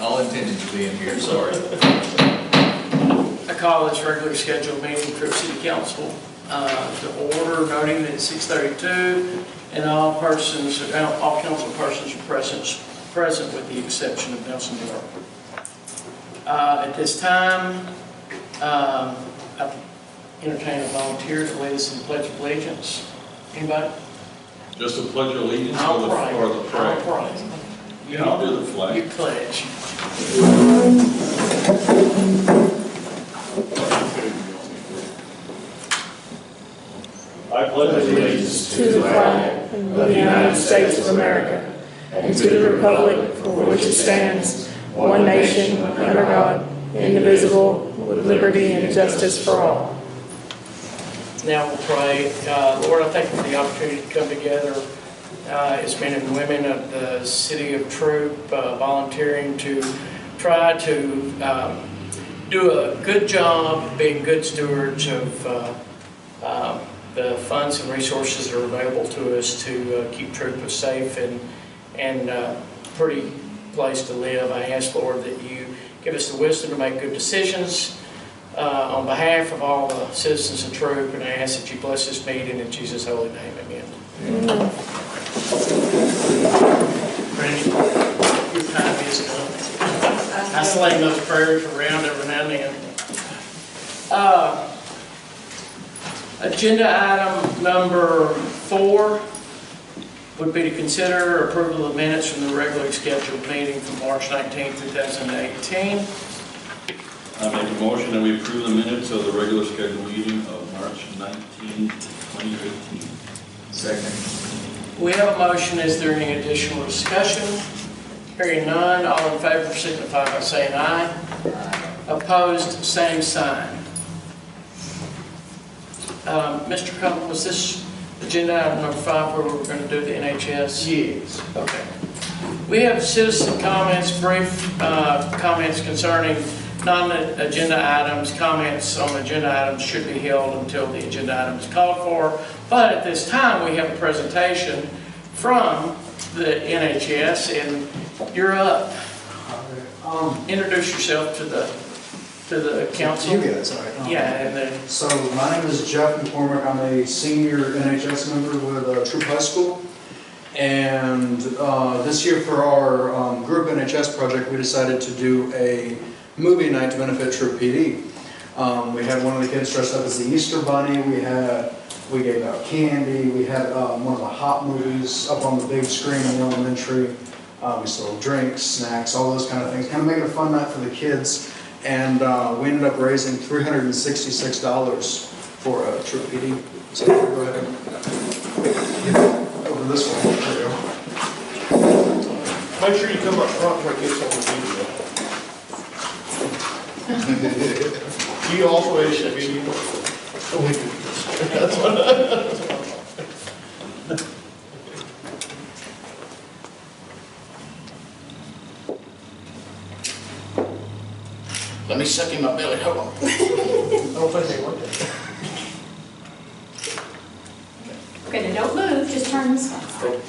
all intended to be in here, sorry. I call this regularly scheduled meeting of Troup City Council to order, noting that it's 6:32 and all council persons are present with the exception of Nelson Moore. At this time, I entertain a volunteer to lead us in the Pledge of Allegiance. Anybody? Just a pledge of allegiance I'll or the pray. flag? I'll pray. Yeah, I'll do the flag. You pledge. I pledge allegiance to the flag of the United States of America and to the republic for which it stands, one nation, under God, indivisible, with liberty and justice for all. Now we'll pray. Lord, I thank you for the opportunity to come together as men and women of the city of Troup, volunteering to try to do a good job being good stewards of the funds and resources that are available to us to keep Troup a safe and pretty place to live. I ask, Lord, that you give us the wisdom to make good decisions on behalf of all the citizens of Troup, and I ask that you bless this meeting in Jesus' holy name. Amen. Amen. Randy, your time is done. I sling those prayers around every now and then. Agenda item number 4 would be to consider approval of minutes from the regularly scheduled meeting from March 19, 2018. I make a motion that we approve the minutes of the regular scheduled meeting of March 19, 2018. Second. We have a motion. Is there any additional discussion? Hearing none, all in favor signify by saying aye. Opposed, same sign. Mr. Cumberland, was this agenda item number 5 where we were going to do the NHS? Yes. Okay. We have citizen comments, brief comments concerning non-agenda items. Comments on agenda items should be held until the agenda item is called for. But at this time, we have a presentation from the NHS, and you're up. Introduce yourself to the council. You guys, all right. Yeah, and then So my name is Jeff McCormick. I'm a senior NHS member with Troup High School. And this year for our group NHS project, we decided to do a movie night to benefit Troup PD. We had one of the kids dressed up as the Easter Bunny. We gave out candy. We had one of the hot movies up on the big screen in the elementary. We sold drinks, snacks, all those kind of things. Kind of made it a fun night for the kids. And we ended up raising $366 for Troup PD. So go ahead and over this one. There you go. Make sure you come up front where it gets on the video. You also edit the video. Oh, we do. That's what. Let me suck in my belly. Hold on. I don't think they want that. Okay, now don't move, just turn this way.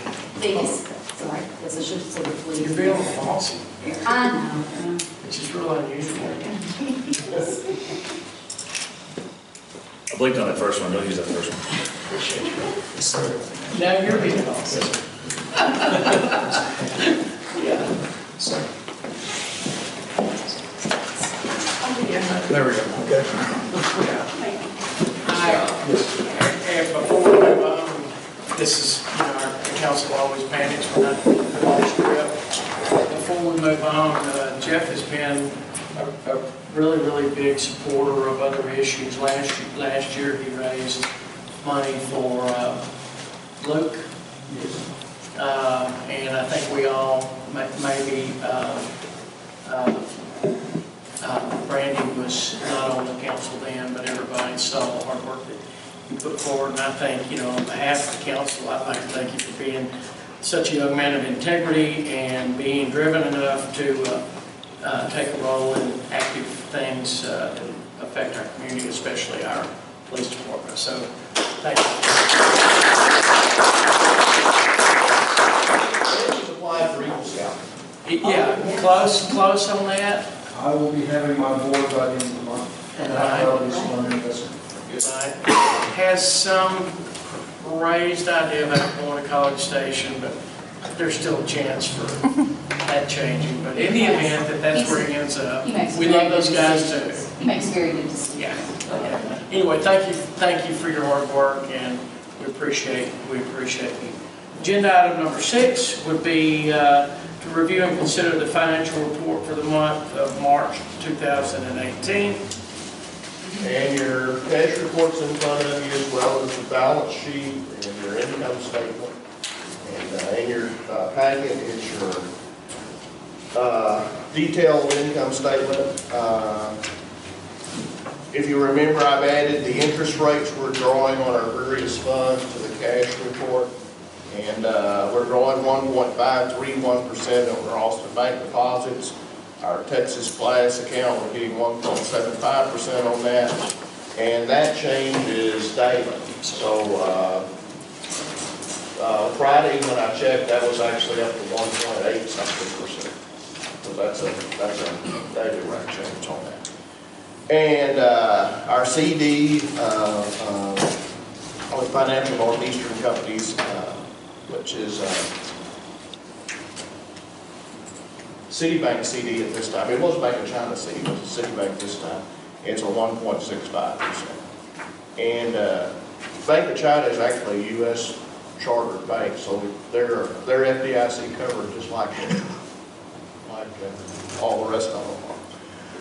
These. Sorry, this is just sort of you're leave. feeling fancy, I know. which is real unusual. I blinked on that first one, don't use that first one. Sorry. Now you're being fancy. Yeah. Sorry. There we go. Okay. And before we move on, this is, our council always panics when I launch the trip. Before we move on, Jeff has been a really, really big supporter of other issues. Last year he raised money for Luke. And I think we all maybe Brandy was not on the council then, but everybody saw the hard work that you put forward. And I think, on behalf of the council, I'd like to thank you for being such a young man of integrity and being driven enough to take a role in active things that affect our community, especially our police department. So, thank you. Applied for Eagle Scout. Yeah, close on that. I will be having my board by the end of the month. And I'll be sworn in, yes, sir. Right. Has some raised idea about going to College Station, but there's still a chance for that changing. But in the event that that's where he ends up, He makes we very love those good guys decisions. too. He makes very good decisions. Yeah. Anyway, thank you for your hard work, and we appreciate you. Agenda item number 6 would be to review and consider the financial report for the month of March 2018. And your cash report's in front of you, as well as the balance sheet and your income statement. And in your packet is your detailed income statement. If you remember, I've added the interest rates we're drawing on our various funds to the cash report. And we're drawing 1.531% over Austin Bank deposits. Our Texas Glass account, we're getting 1.75% on that. And that change is daily. So Friday when I checked, that was actually up to 1.8 something percent. So that's a daily rate change on that. And our CD with Financial Northeastern Companies, which is Citibank CD at this time. It was Bank of China CD, but it's Citibank this time. It's a 1.65%. And Bank of China is actually a U.S. chartered bank, so they're FDIC covered just like all the rest of them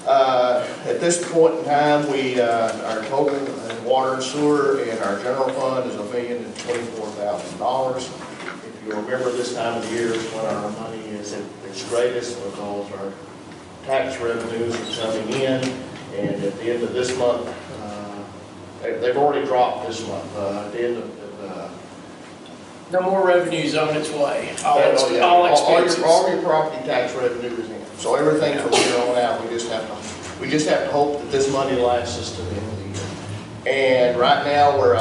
are. At this point in time, our total in water and sewer and our general fund is $1,024,000. If you remember, this time of the year is when our money is at its greatest because our tax revenues are coming in, and at the end of this month, they've already dropped this month. At the end of No more revenues on its way. All expenses. all your property tax revenue is in. So everything from here on out, we just have to hope that this money lasts us to the end of the year. And right now, we're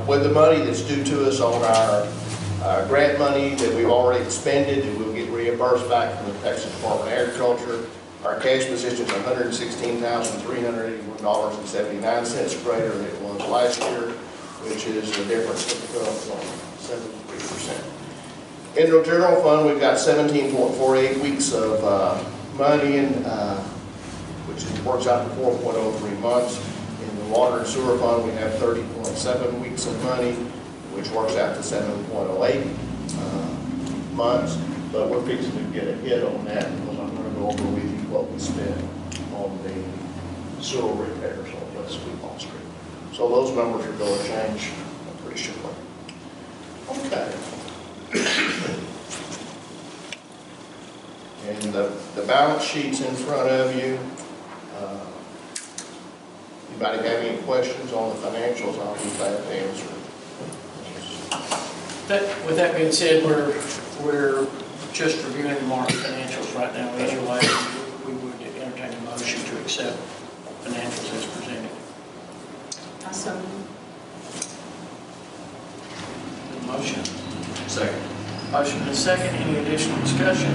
with the money that's due to us on our grant money that we've already expended, and we'll get reimbursed back from the Texas Department of Agriculture. Our cash position is $116,381.79 greater than it was last year, which is the difference of 12.73%. In the general fund, we've got 17.48 weeks of money in, which works out to 4.03 months. In the water and sewer fund, we have 30.7 weeks of money, which works out to 7.08 months. But we're fixing to get a hit on that because I'm going to go over with you what we spent on the sewer repairs on West Sweetball Street. So those numbers are going to change pretty shortly. Okay. And the balance sheet's in front of you. Anybody have any questions on the financials? I'll be glad to answer. With that being said, we're just reviewing the March financials right now. Anyway, we would entertain a motion to accept financials as presented. Awesome. Motion. Second. Motion and a second. Any additional discussion?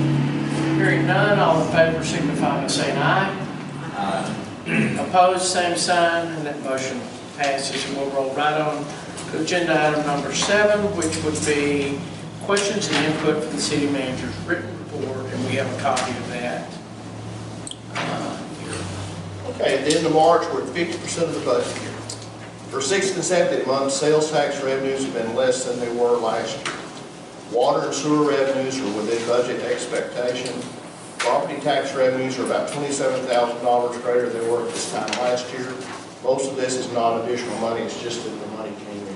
Hearing none, all in favor signify by saying aye. Aye. Opposed, same sign, and that motion passes. And we'll roll right on to agenda item number 7, which would be questions and input from the city manager's written report, and we have a copy of that here. Okay, at the end of March, we're at 50% of the budget year. For 6 consecutive months, sales tax revenues have been less than they were last year. Water and sewer revenues are within budget expectation. Property tax revenues are about $27,000 greater than they were at this time last year. Most of this is not additional money, it's just that the money came in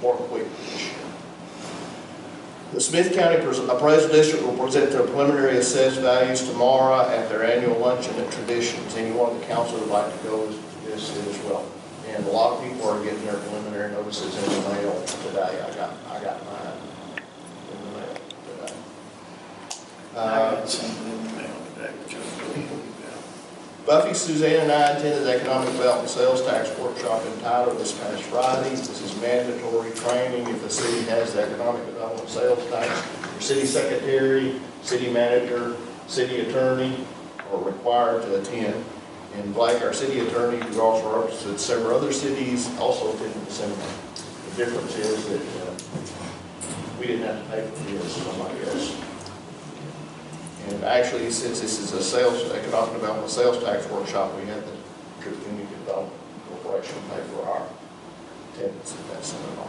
more quickly this year. The Smith County Appraisal District will present their preliminary assessed values tomorrow at their annual luncheon at Traditions. Anyone on the council would like to go to this as well. And a lot of people are getting their preliminary notices in the mail today. I got mine in the mail today. I got something in the mail today, which I believe we got. Buffy, Suzanne, and I attended the Economic Development Sales Tax Workshop in Tyler this past Friday. This is mandatory training if the city has the Economic Development Sales Tax City secretary, city manager, city attorney are required to attend. And Blake, our city attorney, who also represents several other cities, also attended the seminar. The difference is that we didn't have to pay for this, somebody else. And actually, since this is a economic development sales tax workshop, we had the Troup Community Development Corporation pay for our attendance at that seminar.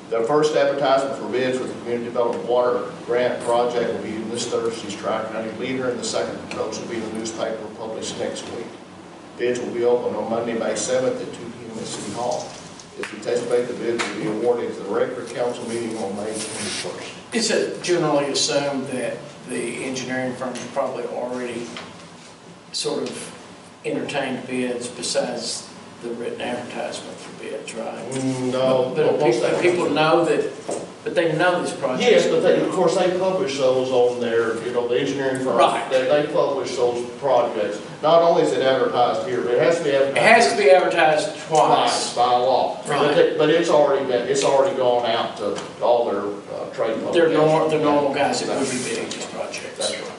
The first advertisement for bids for the Community Development Water Grant Project will be in this Thursday's Tri-County Leader, and the second notice will be in the newspaper published next week. Bids will be open on Monday, May 7th at 2 p.m. at City Hall. If you anticipate the bids will be awarded at the regular council meeting on May 21st. Is it generally assumed that the engineering firms probably already sort of entertained bids besides the written advertisement for bids, right? No. But people know that, but they know these projects. Yes, but they, of course, they publish those on their, the engineering firms. Right. They publish those projects. Not only is it advertised here, but it has to be advertised. It has to be advertised twice. By law. Right. But it's already gone out to all their trade publications. They're normal guys that would be bidding these projects. That's right.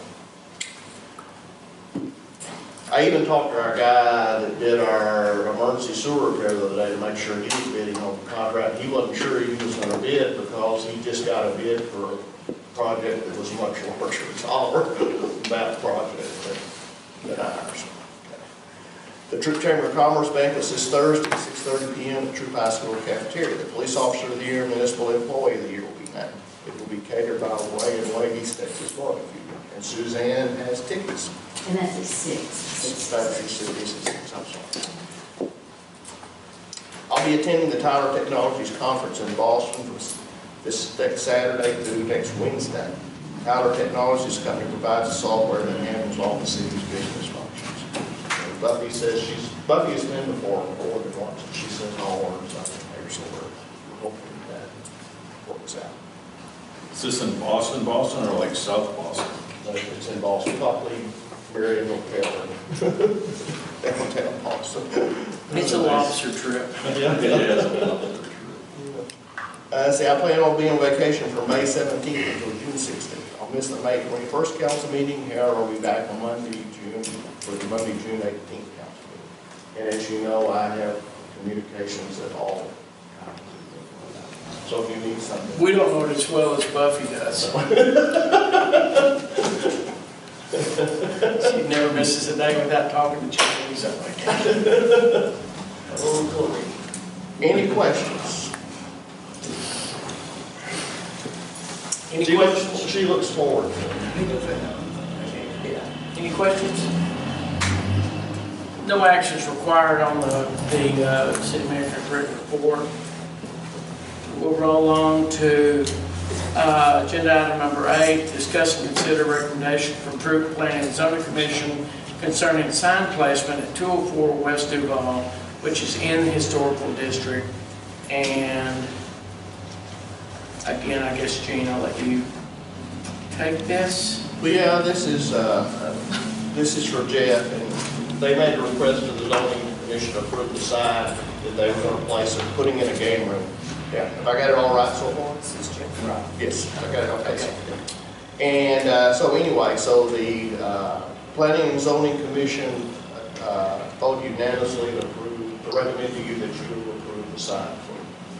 I even talked to our guy that did our emergency sewer repair the other day to make sure he was bidding on the contract. He wasn't sure he was going to bid because he just got a bid for a project that was much larger, taller than that project than ours. The Troup Chamber of Commerce banquet is this Thursday, 6:30 p.m. at Troup High School cafeteria. The Police Officer of the Year, Municipal Employee of the Year will be named. It will be catered by Way and Way East Texas Barbecue. And Suzanne has tickets. And that's at 6. 6:30, I'm sorry. I'll be attending the Tyler Technologies Conference in Boston from this next Saturday through next Wednesday. Tyler Technologies company provides the software that handles all the city's business functions. And Buffy has been before more than once, and she says all orders I think there, so we're hoping that works out. Is this in Boston, or like South Boston? It's in Boston, probably Marion, North Carolina. Downtown Boston. It's a lobster trip. See, I plan on being on vacation from May 17th until June 16th. I'll miss the May 21st council meeting, however, I'll be back on Monday, June 18th council meeting. And as you know, I have communications at all times. So if you need something. We don't know it as well as Buffy does. She never misses a day without talking to Jimmy, something like that. Oh, glory. Any questions? Any questions? She looks forward to it. Any questions? No actions required on the city manager's written report. We'll roll on to agenda item number 8, discuss and consider recommendation from Troup Planning and Zoning Commission concerning sign placement at 204 West Duval, which is in the historical district. And again, I guess, Gene, I'll let you take this. Well, yeah, this is for Jeff, and they made a request to the zoning commission to approve the sign that they were going to place and putting in a game room. Yeah, have I got it all right so far? Right. Yes, I got it, okay. And so anyway, so the Planning and Zoning Commission voted unanimously to approve, to recommend to you that you will approve the sign for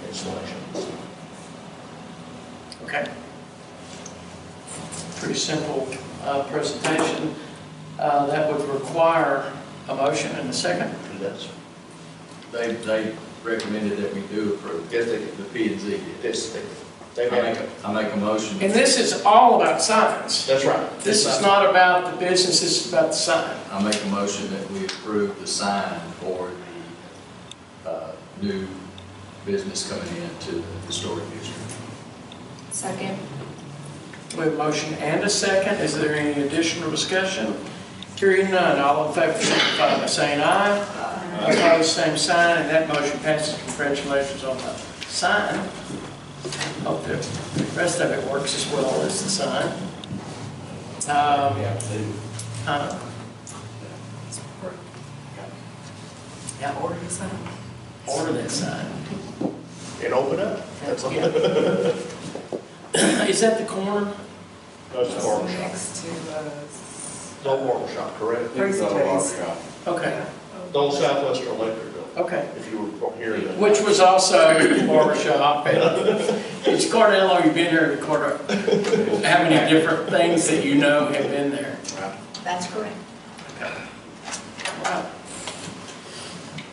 installation. Okay. Pretty simple presentation. That would require a motion and a second. Yes. They recommended that we do approve. Yes, they did. The P and Z did. Yes, I make a motion. And this is all about signs. that's right. This is not about the business, this is about the sign. I make a motion that we approve the sign for the new business coming into the historic district. Second. We have a motion and a second. Is there any additional discussion? Hearing none, all in favor signify by saying aye. Opposed, same sign, and that motion passes. Congratulations on the sign. Hope the rest of it works as well as the sign. Yeah, order the sign. Order that sign. And open up. That's all. Yeah. Is that the corner? That's the barber shop. Next to, The old barber shop, correct? Crazy It's not a barber Days. shop. Okay, The old Southwestern Electric building, okay. if you were here then. Which was also a barber shop. It's Cordell, or you've been here to Cordell? How many different things that you know have been there? That's correct. Right.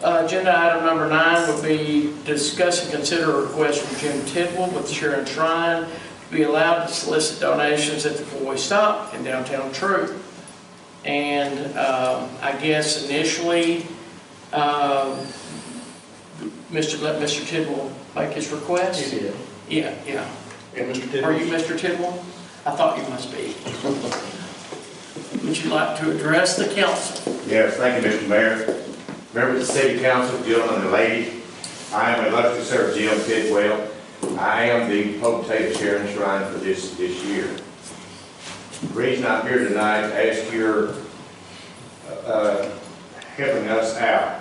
Agenda item number 9 would be discuss and consider a request from Jim Tidwell with Sharon Shrine to be allowed to solicit donations at the four-way stop in downtown Troup. And I guess initially, let Mr. Tidwell make his request? He did. Yeah. And Mr. Tibbetts? Are you Mr. Tidwell? I thought you must be. Would you like to address the council? Yes, thank you, Mr. Mayor. Members of the City Council, gentlemen and ladies, I am elected Sir Jim Tidwell. I am the potentate of Sharon Shrine for this year. The reason I'm here tonight is to ask your helping us out.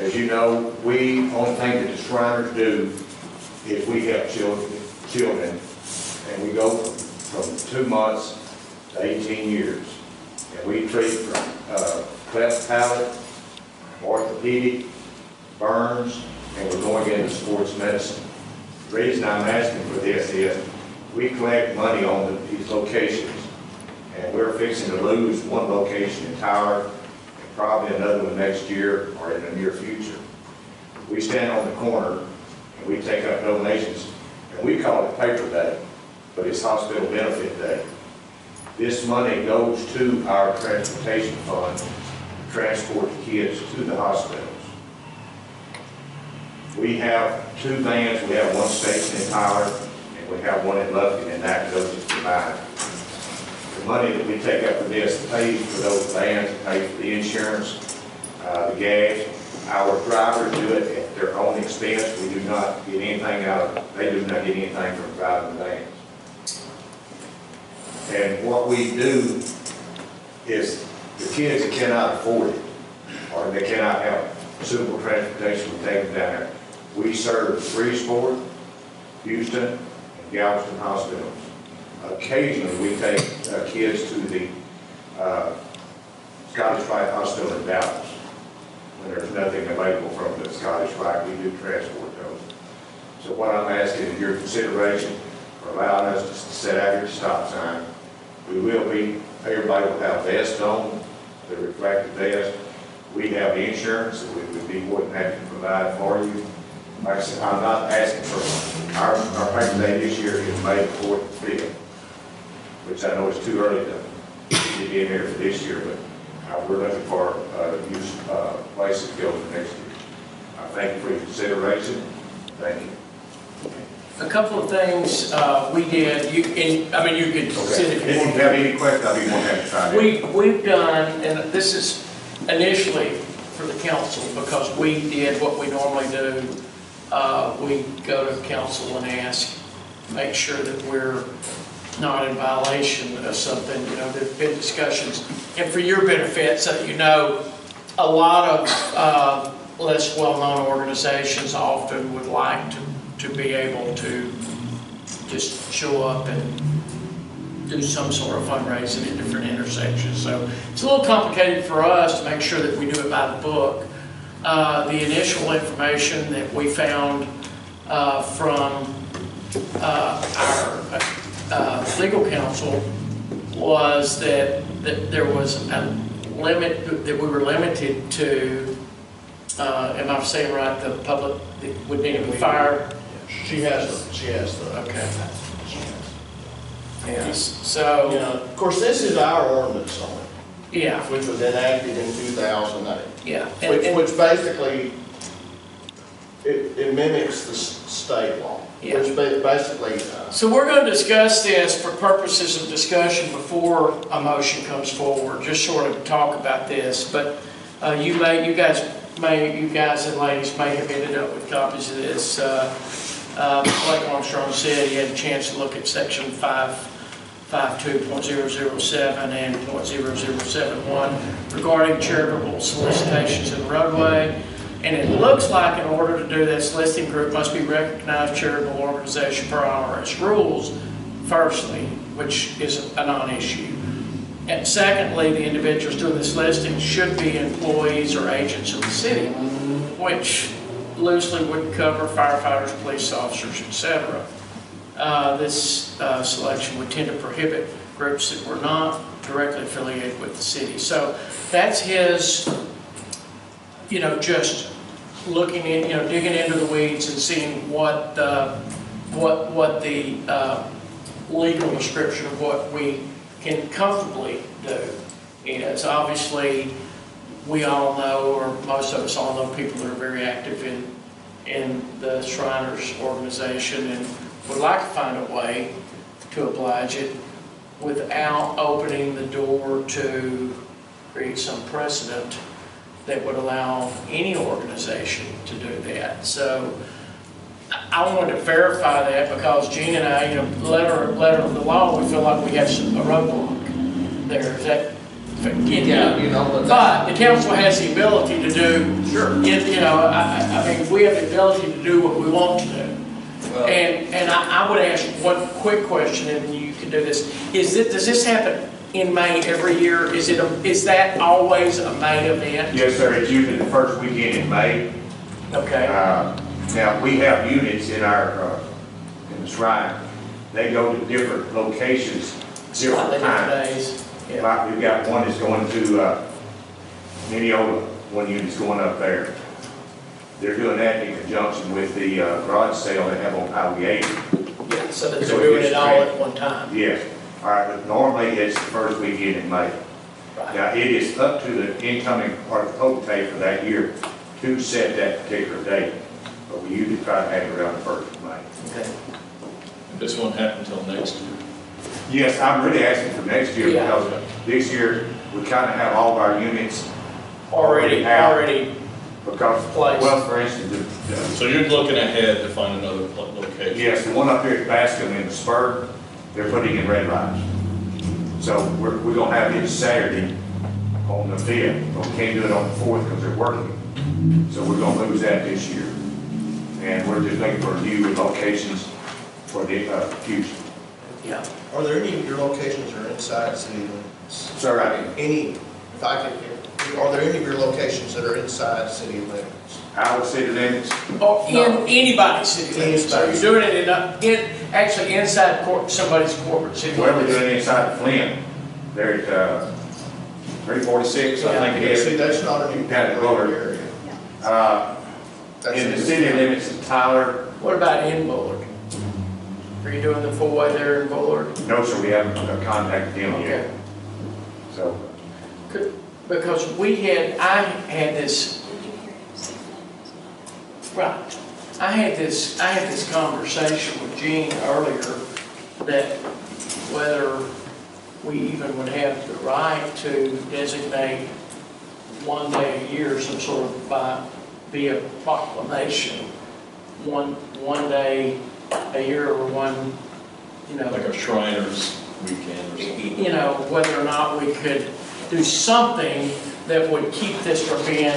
As you know, only thing that the Shriners do is we help children, and we go from 2 months to 18 years. And we treat from cleft palate, orthopedic, burns, and we're going into sports medicine. The reason I'm asking for this is we collect money on these locations, and we're fixing to lose one location in Tyler, and probably another one next year or in the near future. We stand on the corner and we take up donations, and we call it paper day, but it's hospital benefit day. This money goes to our transportation fund to transport the kids to the hospitals. We have 2 vans. We have one stationed in Tyler, and we have one in Lufkin, and that goes to combined. The money that we take up for this pays for those vans, pays for the insurance, the gas. Our drivers do it at their own expense. We do not get anything they do not get anything from driving the vans. And what we do is the kids that cannot afford it, or they cannot have suitable transportation, we take them down there. We serve Freesport, Houston, and Galveston hospitals. Occasionally, we take kids to the Scottish Rite Hospital in Dallas. When there's nothing available from the Scottish Rite, we do transport those. So what I'm asking is your consideration for allowing us to set out here at the stop sign. Everybody will have vests on, the reflective vest. We have the insurance that we would be more than happy to provide for you. Like I said, I'm not asking for, our paper day this year is May 4th and 5th, which I know is too early to get in here for this year, but we're looking for places to go for next year. I thank you for your consideration. Thank you. A couple of things we did, you could sit if If you you want. have any questions, I'll be more than happy to try to. We've done, and this is initially for the council, because we did what we normally do. We go to council and ask, make sure that we're not in violation of something. You know, there's been discussions, and for your benefit, so you know, a lot of less well-known organizations often would like to be able to just show up and do some sort of fundraising at different intersections. So it's a little complicated for us to make sure that we do it by the book. The initial information that we found from our legal counsel was that there was a limit, that we were limited to, am I saying right, the public that would need to be fired? She has the. Okay. Yes, so, Yeah, of course, this is our ordinance on it, yeah, which was enacted in 2008. yeah. Which basically, it mimics the state law. Yeah. Which basically, So we're going to discuss this for purposes of discussion before a motion comes forward, just sort of talk about this. But you guys and ladies may have ended up with copies of this. Like Armstrong said, he had a chance to look at section 552.007 and .0071 regarding charitable solicitations in the roadway. And it looks like in order to do this, listing group must be recognized charitable organization per IRS rules, firstly, which is a non-issue. And secondly, the individuals doing this listing should be employees or agents of the city, which loosely would cover firefighters, police officers, etc. This selection would tend to prohibit groups that were not directly affiliated with the city. So that's his, just looking in, digging into the weeds and seeing what the legal description of what we can comfortably do is. Obviously, we all know, or most of us all know, people that are very active in the Shriners organization and would like to find a way to oblige it without opening the door to create some precedent that would allow any organization to do that. So I wanted to verify that because Gene and I, letter of the law, we feel like we have a roadblock there. Is that, but the council has the ability to do, sure. I mean, we have the ability to do what we want to do. Well, and I would ask one quick question, and you can do this. Does this happen in May every year? Is that always a May event? Yes, sir. It's usually the first weekend in May. Okay. Now we have units in our in the shrine. They go to different locations, different times. Days. Yeah. Like we've got one that's going to Mineola. One unit's going up there. They're doing that in conjunction with the garage sale they have on Highway 80. Yeah, so that they're doing it all at one time. Yes. All right, but normally it's the first weekend in May. Right. Now, it is up to the incoming part of the potentate for that year to set that particular date, but we usually try to have it around the 1st of May. Okay. This won't happen until next year. Yes, I'm really asking for next year Yeah. because this year we kind of have all of our units Already. because, Place. well, for instance, So you're looking ahead to find another location? yes, the one up here at Bascom in the Spur, they're putting in red lights. So we're going to have it Saturday on the 5th, but we can't do it on the 4th because they're working. So we're going to lose that this year. And we're just looking for new locations for the future. Yeah. Are there any of your locations that are inside city limits? Sir, I mean, Are there any of your locations that are inside city limits? our city limits, Or in anybody's city limits. So Anybody's. you're doing it actually inside somebody's corporate city well, we're limits. doing it inside Flint. They're at 346, I think it See, is. that's not an Down at Bullard. area. That's In the city limits of Tyler, What about in Bullard? Are you doing the full-way there in Bullard? no, sir, we haven't contacted them Okay. yet. So, Because I had this, right, I had this conversation with Gene earlier that whether we even would have the right to designate one day a year, some sort of via proclamation, one day a year or one, Like a Shriners weekend or something? whether or not we could do something that would keep this from being,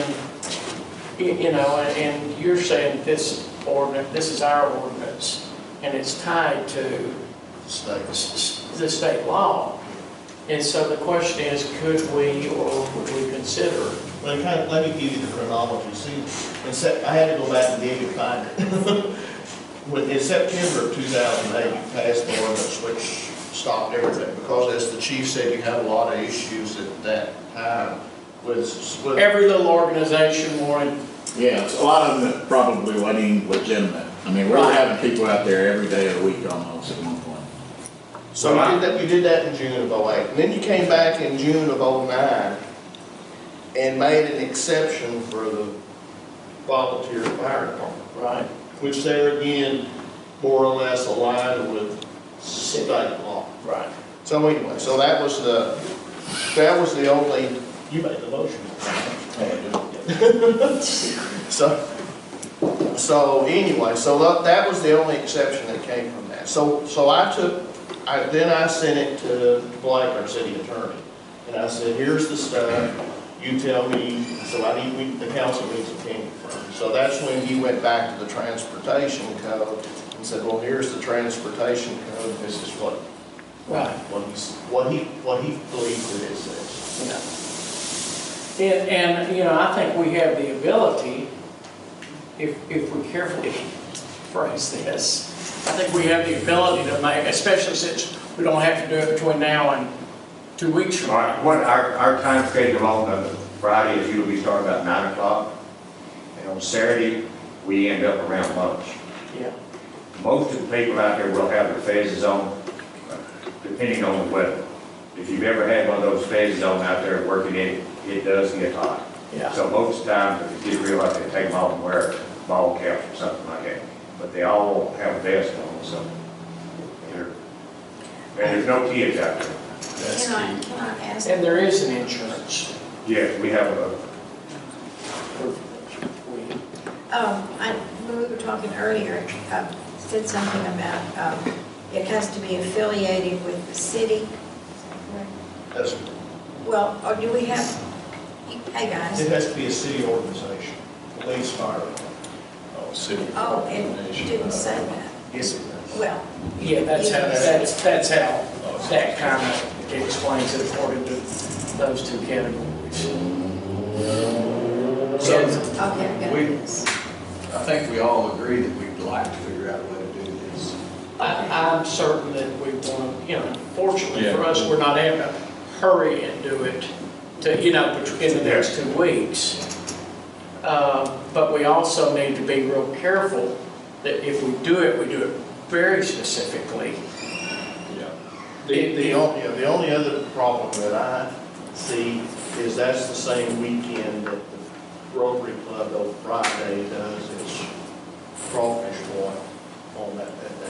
and you're saying this is our ordinance, and it's tied to the state law. And so the question is, could we or would we consider? Well, let me give you the chronology. See, I had to go back and dig and find it. In September of 2008, you passed the ordinance which stopped everything, because as the chief said, you had a lot of issues at that time with Every little organization wanted. Yeah, so a lot of them probably wasn't even legitimate. I mean, we're Right. having people out there every day of the week almost at one point. So you did that in June of '08, and then you came back in June of '09 and made an exception for the volunteer fire department, Right. which there again, more or less aligned with state law. Right. So anyway, so that was the only, you made the motion. So anyway, so that was the only exception that came from that. So then I sent it to Blake, our city attorney, and I said, here's the stuff, you tell me, so the council needs a opinion from you. So that's when he went back to the transportation code and said, well, here's the transportation code, this is what Right. what he believes it is. And, you know, I think we have the ability, if we carefully phrase this, I think we have the ability to make, especially since we don't have to do it between now and 2 weeks from All now. right, what our time schedule on Friday is usually start about 9 o'clock. And on Saturday, we end up around lunch. Yeah. Most of the people out there will have their phases on, depending on the weather. If you've ever had one of those phases on out there working in it, it does get hot. Yeah. So most of the time, if it gets real hot, they take them off and wear ball caps or something like that. But they all have vests on, so. And there's no kids out there. That's Can the, I ask? And there is an insurance. Yes, we have When we were talking earlier, said something about, it has to be affiliated with the city. That's, Well, or do we have, hey guys, it has to be a city organization, police, fire. City. oh, it didn't say that. Yes, it does. Well, Yeah, that's how that kind of explains it according to those two categories. so okay, I got We- this. I think we all agree that we'd like to figure out a way to do this. I'm certain that we want to, you know, fortunately for Yeah. us, we're not having to hurry and do it to, you know, in the next 2 weeks. But we also need to be real careful that if we do it very specifically. Yeah. The only other problem that I see is that's the same weekend that the Rotary Club on Friday does its crawfish boil on that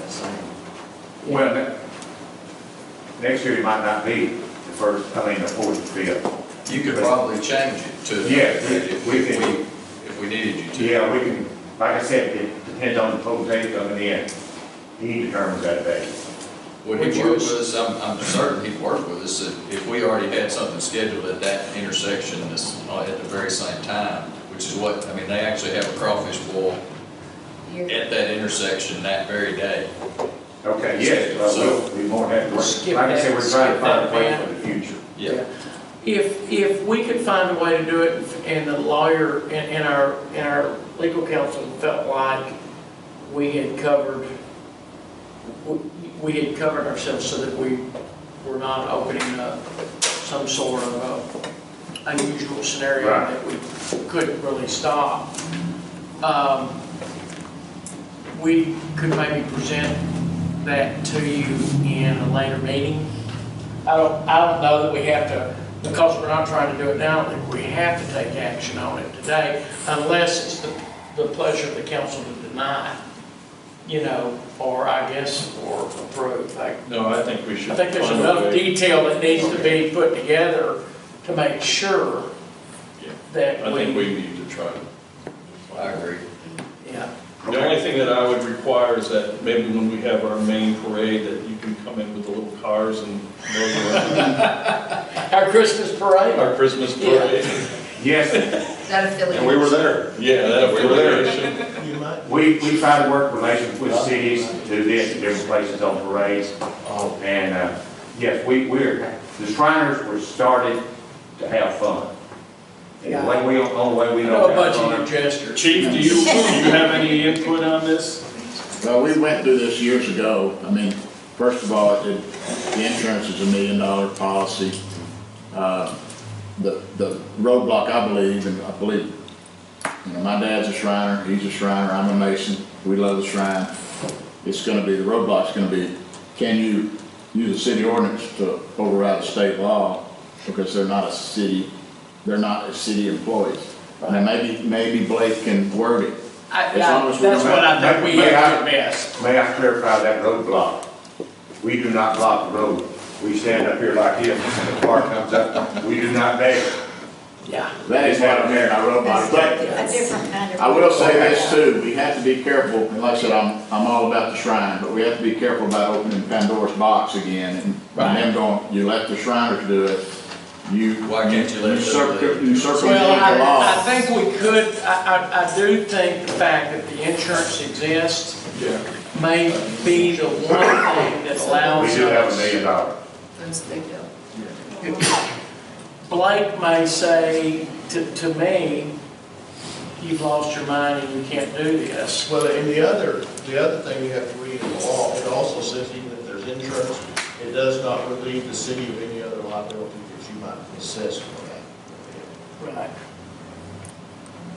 same. well, next year it might not be the 4th and 5th. You could probably change it to. Yeah, if we can. If we needed you to. Yeah, we can, like I said, it depends on the potentate coming in. He determines that day. Would he work with us? I'm certain he'd work with us if we already had something scheduled at that intersection at the very same time, which is what, I mean, they actually have a crawfish boil at that intersection that very day. Okay, yes, we'll be more than happy to work. Skip Like I said, that- we're trying to skip find a that way ban. for the future. Yeah. If we could find a way to do it and the lawyer and our legal counsel felt like we had covered ourselves so that we were not opening up some sort of unusual scenario Right. that we couldn't really stop, we could maybe present that to you in a later meeting. I don't know that we have to, because we're not trying to do it now, that we have to take action on it today, unless it's the pleasure of the council to deny, you know, or I guess, or approve. No, I think we should. I think there's find a enough way. detail that needs to be put together to make sure Yeah. that I think we need to try to. I agree. yeah. The only thing that I would require is that maybe when we have our main parade, that you can come in with the little cars and move around. Our Christmas parade. Our Christmas parade. Yes, That affiliate. And we were there. Yeah, that we were there. You might. we try to work relations with cities, do this at different places on parades. And, yes, the Shriners were started to have fun. And the only way we No know how to budget fun. gesture. Chief, do you have any input on this? Well, we went through this years ago. I mean, first of all, the insurance is $1 million policy. The roadblock, I believe, you know, my dad's a Shriner, he's a Shriner, I'm a Mason, we love the Shrine. It's gonna be, the roadblock's gonna be, can you use a city ordinance to override a state law? Because they're not city employees. Now, maybe Blake can word it. As long as we That's don't what have- I think we have to miss. May I clarify that roadblock? We do not block the road. We stand up here like this, and the car comes up, we do not beg. Yeah. That is what I'm hearing, I wrote about it. But A different kind of. I will say this too, we have to be careful, and like I said, I'm all about the Shrine, but we have to be careful about opening Pandora's box again, and them going, you let the Shriners do it, Why can't you let it You circumvent Well, the law. I think we could, I do think the fact that the insurance exists may be the one thing that allows We do have $1 us. million. That's a big deal. Blake may say to me, you've lost your mind and you can't do this. Well, and the other thing you have to read in the law, it also says even if there's insurance, it does not relieve the city of any other liability that you might assess for that. Right.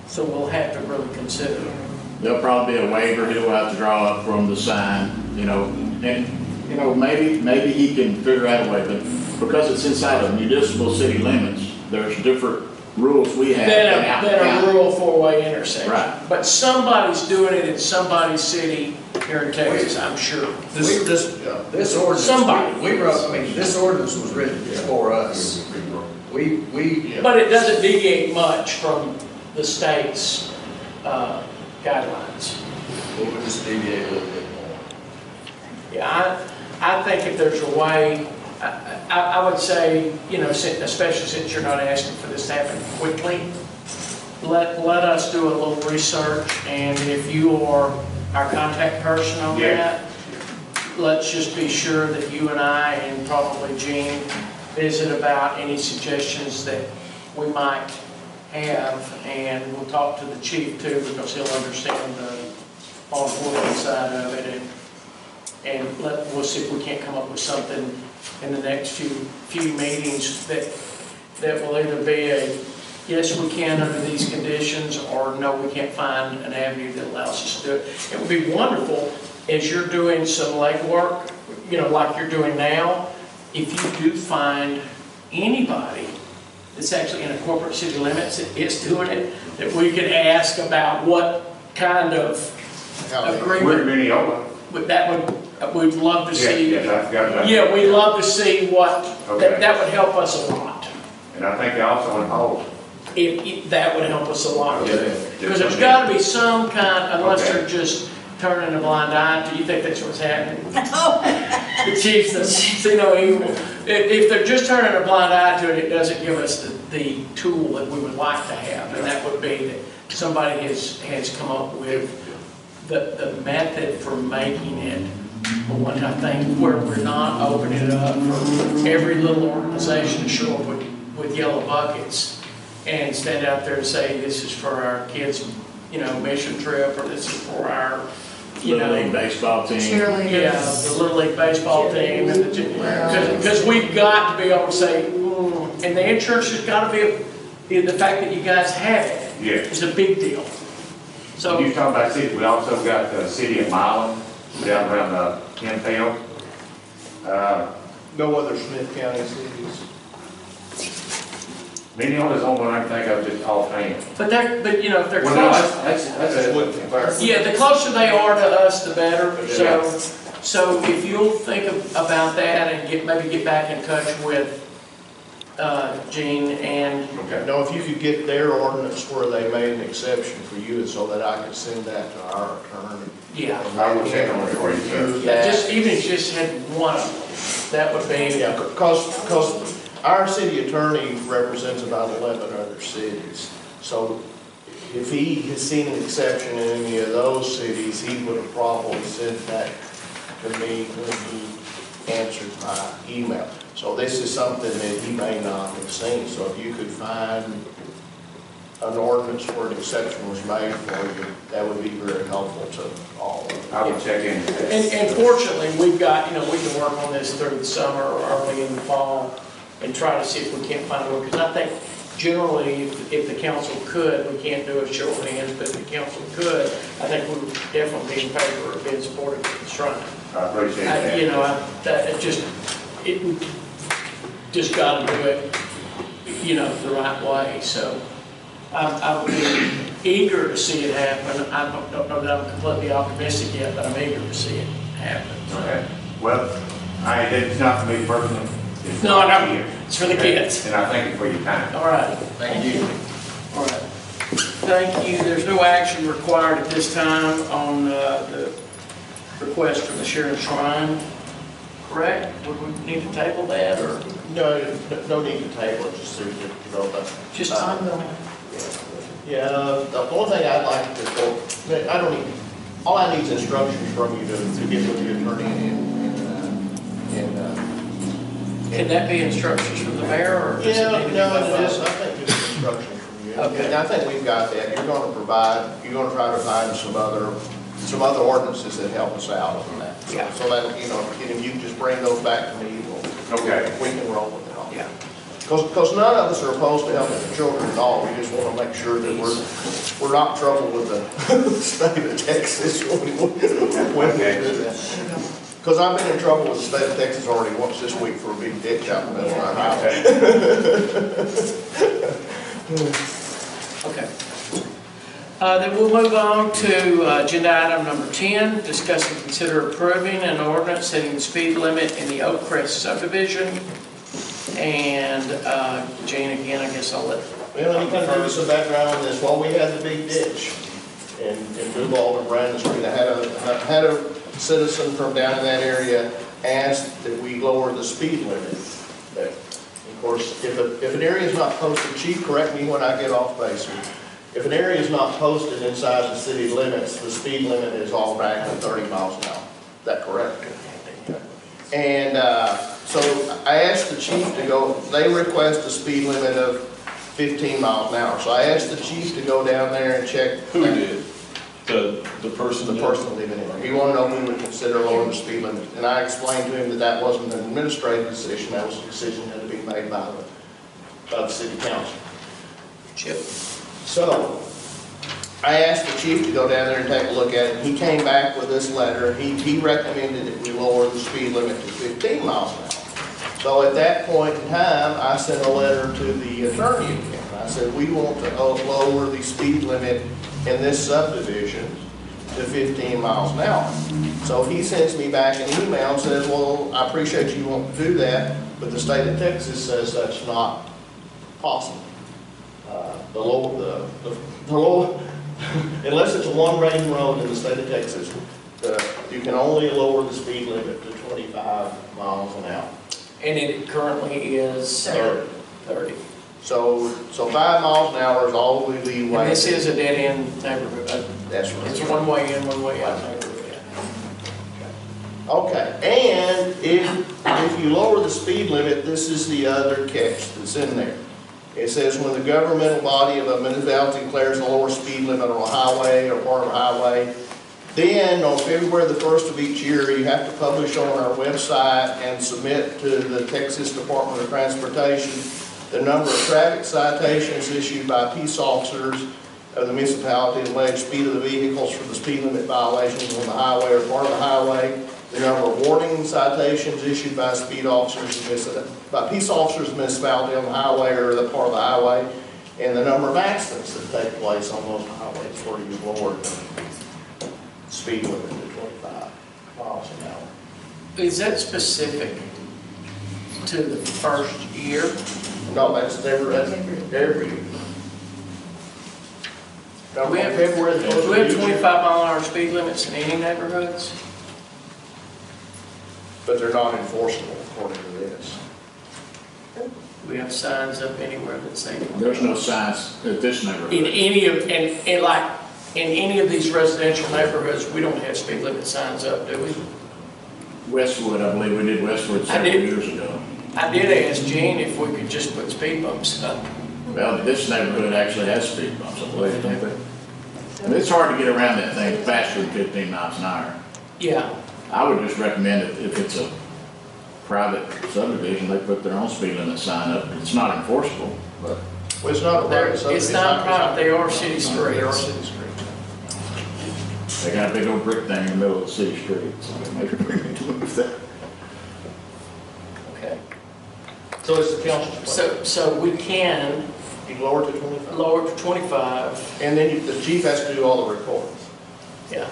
So we'll have to really consider it. There'll probably be a waiver he'll have to draw up from the sign, and, maybe he can figure out a way, but because it's inside of municipal city limits, there's different rules we have. Than a rural four-way intersection. Right. But somebody's doing it in somebody's city here in Texas, I'm sure. This ordinance, Somebody. we wrote, I mean, this ordinance was written before us. We, But it doesn't deviate much from the state's guidelines. we would just deviate a little bit more. Yeah, I think if there's a way, I would say, especially since you're not asking for this to happen quickly, let us do a little research, and if you are our contact person on that, let's just be sure that you and I, and probably Gene, visit about any suggestions that we might have, and we'll talk to the chief too, because he'll understand the on-board side of it, and we'll see if we can't come up with something in the next few meetings that will either be a, yes, we can under these conditions, or no, we can't find an avenue that allows us to do it. It would be wonderful, as you're doing some legwork, like you're doing now, if you do find anybody that's actually in a corporate city limits that is doing it, that we could ask about what kind of agreement. We're in Minneota. We'd love to see. Yes, I forgot about that. Yeah, we'd love to see what, Okay. that would help us a lot. And I think they also in Hall. That would help us a lot. Yeah. Because there's gotta be some kind, unless Okay. they're just turning a blind eye. Do you think that's what's happening? The chief says, see no evil. If they're just turning a blind eye to it, it doesn't give us the tool that we would like to have. And that would be that somebody has come up with the method for making it one, I think, where we're not opening it up for every little organization to show up with yellow buckets and stand out there and say, this is for our kids, mission trip, or this is for our, Little League baseball team. yeah, the Little League baseball team. Because we've got to be able to say, and the insurance has got to be, the fact that you guys have it Yeah. is a big deal. So. When you talk about city, we also got the city of Milan down around Hempfield. No other Smith County cities. Minneota's the only one I can think of just offhand. But if they're Well, no, close, that's what. yeah, the closer they are to us, the better. Yeah. So if you'll think about that and maybe get back in touch with Gene and. Okay. Now, if you could get their ordinance where they made an exception for you, so that I could send that to our attorney. Yeah. I will check on it for you, sir. Yeah, even if you just had one of them, that would be. Yeah, because our city attorney represents about 11 other cities. So if he has seen an exception in any of those cities, he would have probably sent that to me when he answered my email. So this is something that he may not have seen. So if you could find an ordinance where an exception was made for you, that would be very helpful to all of us. I will check in. And fortunately, we've got, we can work on this through the summer or early in the fall and try to see if we can't find a way. Because I think generally, if the council could, we can't do a show of hands, but if the council could, I think we would definitely be in favor of being supportive of the shrine. I appreciate that. We just got to do it, the right way. So I would be eager to see it happen. I don't know that I'm completely optimistic yet, but I'm eager to see it happen. Okay. Well, it's not for me personally. It's No, for no, you. it's for the kids. And I thank you for your time. All right. Thank you. All right. Thank you. There's no action required at this time on the request from the Sharon Shrine. correct? Would we need to table that, or No, no need to table it, just so you can develop that. just Ongoing. Yeah, the only thing I'd like to, I don't need, all I need is instructions from you to get with the attorney can that be instructions from the mayor, or does it yeah, need to be no, by it is, I law? think it's instructions from you. Okay. And I think we've got that. You're gonna try to find some other ordinances that help us out on that. Yeah. So that, if you can just bring those back to me, Okay. we can roll with it all. Yeah. Because none of us are opposed to helping the children at all. We just want to make sure that we're not in trouble with the state of Texas when we do that. Because I've been in trouble with the state of Texas already once this week for a big ditch out in the middle of my house. Okay. Then we'll move on to agenda item number 10, discuss and consider approving an ordinance setting the speed limit in the Oak Crest subdivision. And Jane, again, I guess I'll let. Well, let me kind of give you some background on this. While we had the big ditch in Duval and Brandon Street, I had a citizen from down in that area ask that we lower the speed limit. But of course, if an area is not posted, Chief, correct me when I get off base here. If an area is not posted inside the city limits, the speed limit is automatically 30 miles an hour. Is that correct? And so I asked the chief to go, they request a speed limit of 15 miles an hour. So I asked the chief to go down there and check. Who did? The person? The person living in there. He wanted to know if we would consider lowering the speed limit. And I explained to him that that wasn't an administrative decision, that was a decision that had to be made by the city council. Chip. So, I asked the chief to go down there and take a look at it. He came back with this letter. He recommended that we lower the speed limit to 15 miles an hour. So at that point in time, I sent a letter to the attorney again. I said, we want to lower the speed limit in this subdivision to 15 miles an hour. So he sends me back an email and says, well, I appreciate you wanting to do that, but the state of Texas says that's not possible. Unless it's a one-lane road in the state of Texas, you can only lower the speed limit to 25 miles an hour. And it currently is 30. So 5 miles an hour is all the leeway. And this is a dead-end neighborhood. That's right. It's one way in, one way out neighborhood. Okay, and if you lower the speed limit, this is the other catch that's in there. It says when the governmental body of a municipality declares a lower speed limit on a highway or part of a highway, then on February the 1st of each year, you have to publish on our website and submit to the Texas Department of Transportation the number of traffic citations issued by peace officers of the municipality, the alleged speed of the vehicles for the speed limit violations on the highway or part of the highway, the number of warning citations issued by speed officers, by peace officers of the municipality on the highway or the part of the highway, and the number of accidents that take place on those highways where you lowered the speed limit to 25 miles an hour. Is that specific to the first year? No, that's every year. Do we have 25-mile-an-hour speed limits in any neighborhoods? But they're not enforceable according to this. Do we have signs up anywhere that say? There's no signs at this neighborhood. In any of these residential neighborhoods, we don't have speed limit signs up, do we? Westwood, I believe we did Westwood several years ago. I did ask Gene if we could just put speed bumps up. Well, this neighborhood actually has speed bumps, I believe, don't they? And it's hard to get around that thing faster than 15 miles an hour. Yeah. I would just recommend if it's a private subdivision, they put their own speed limit sign up. It's not enforceable, but. Well, it's not a private subdivision. It's not private, they are city streets. They are city streets. They got a big old brick thing in the middle of the city street, so maybe we need to move that. Okay. So it's the council's plan. So we can You lower it to 25. lower it to 25. And then the chief has to do all the recordings. Yeah.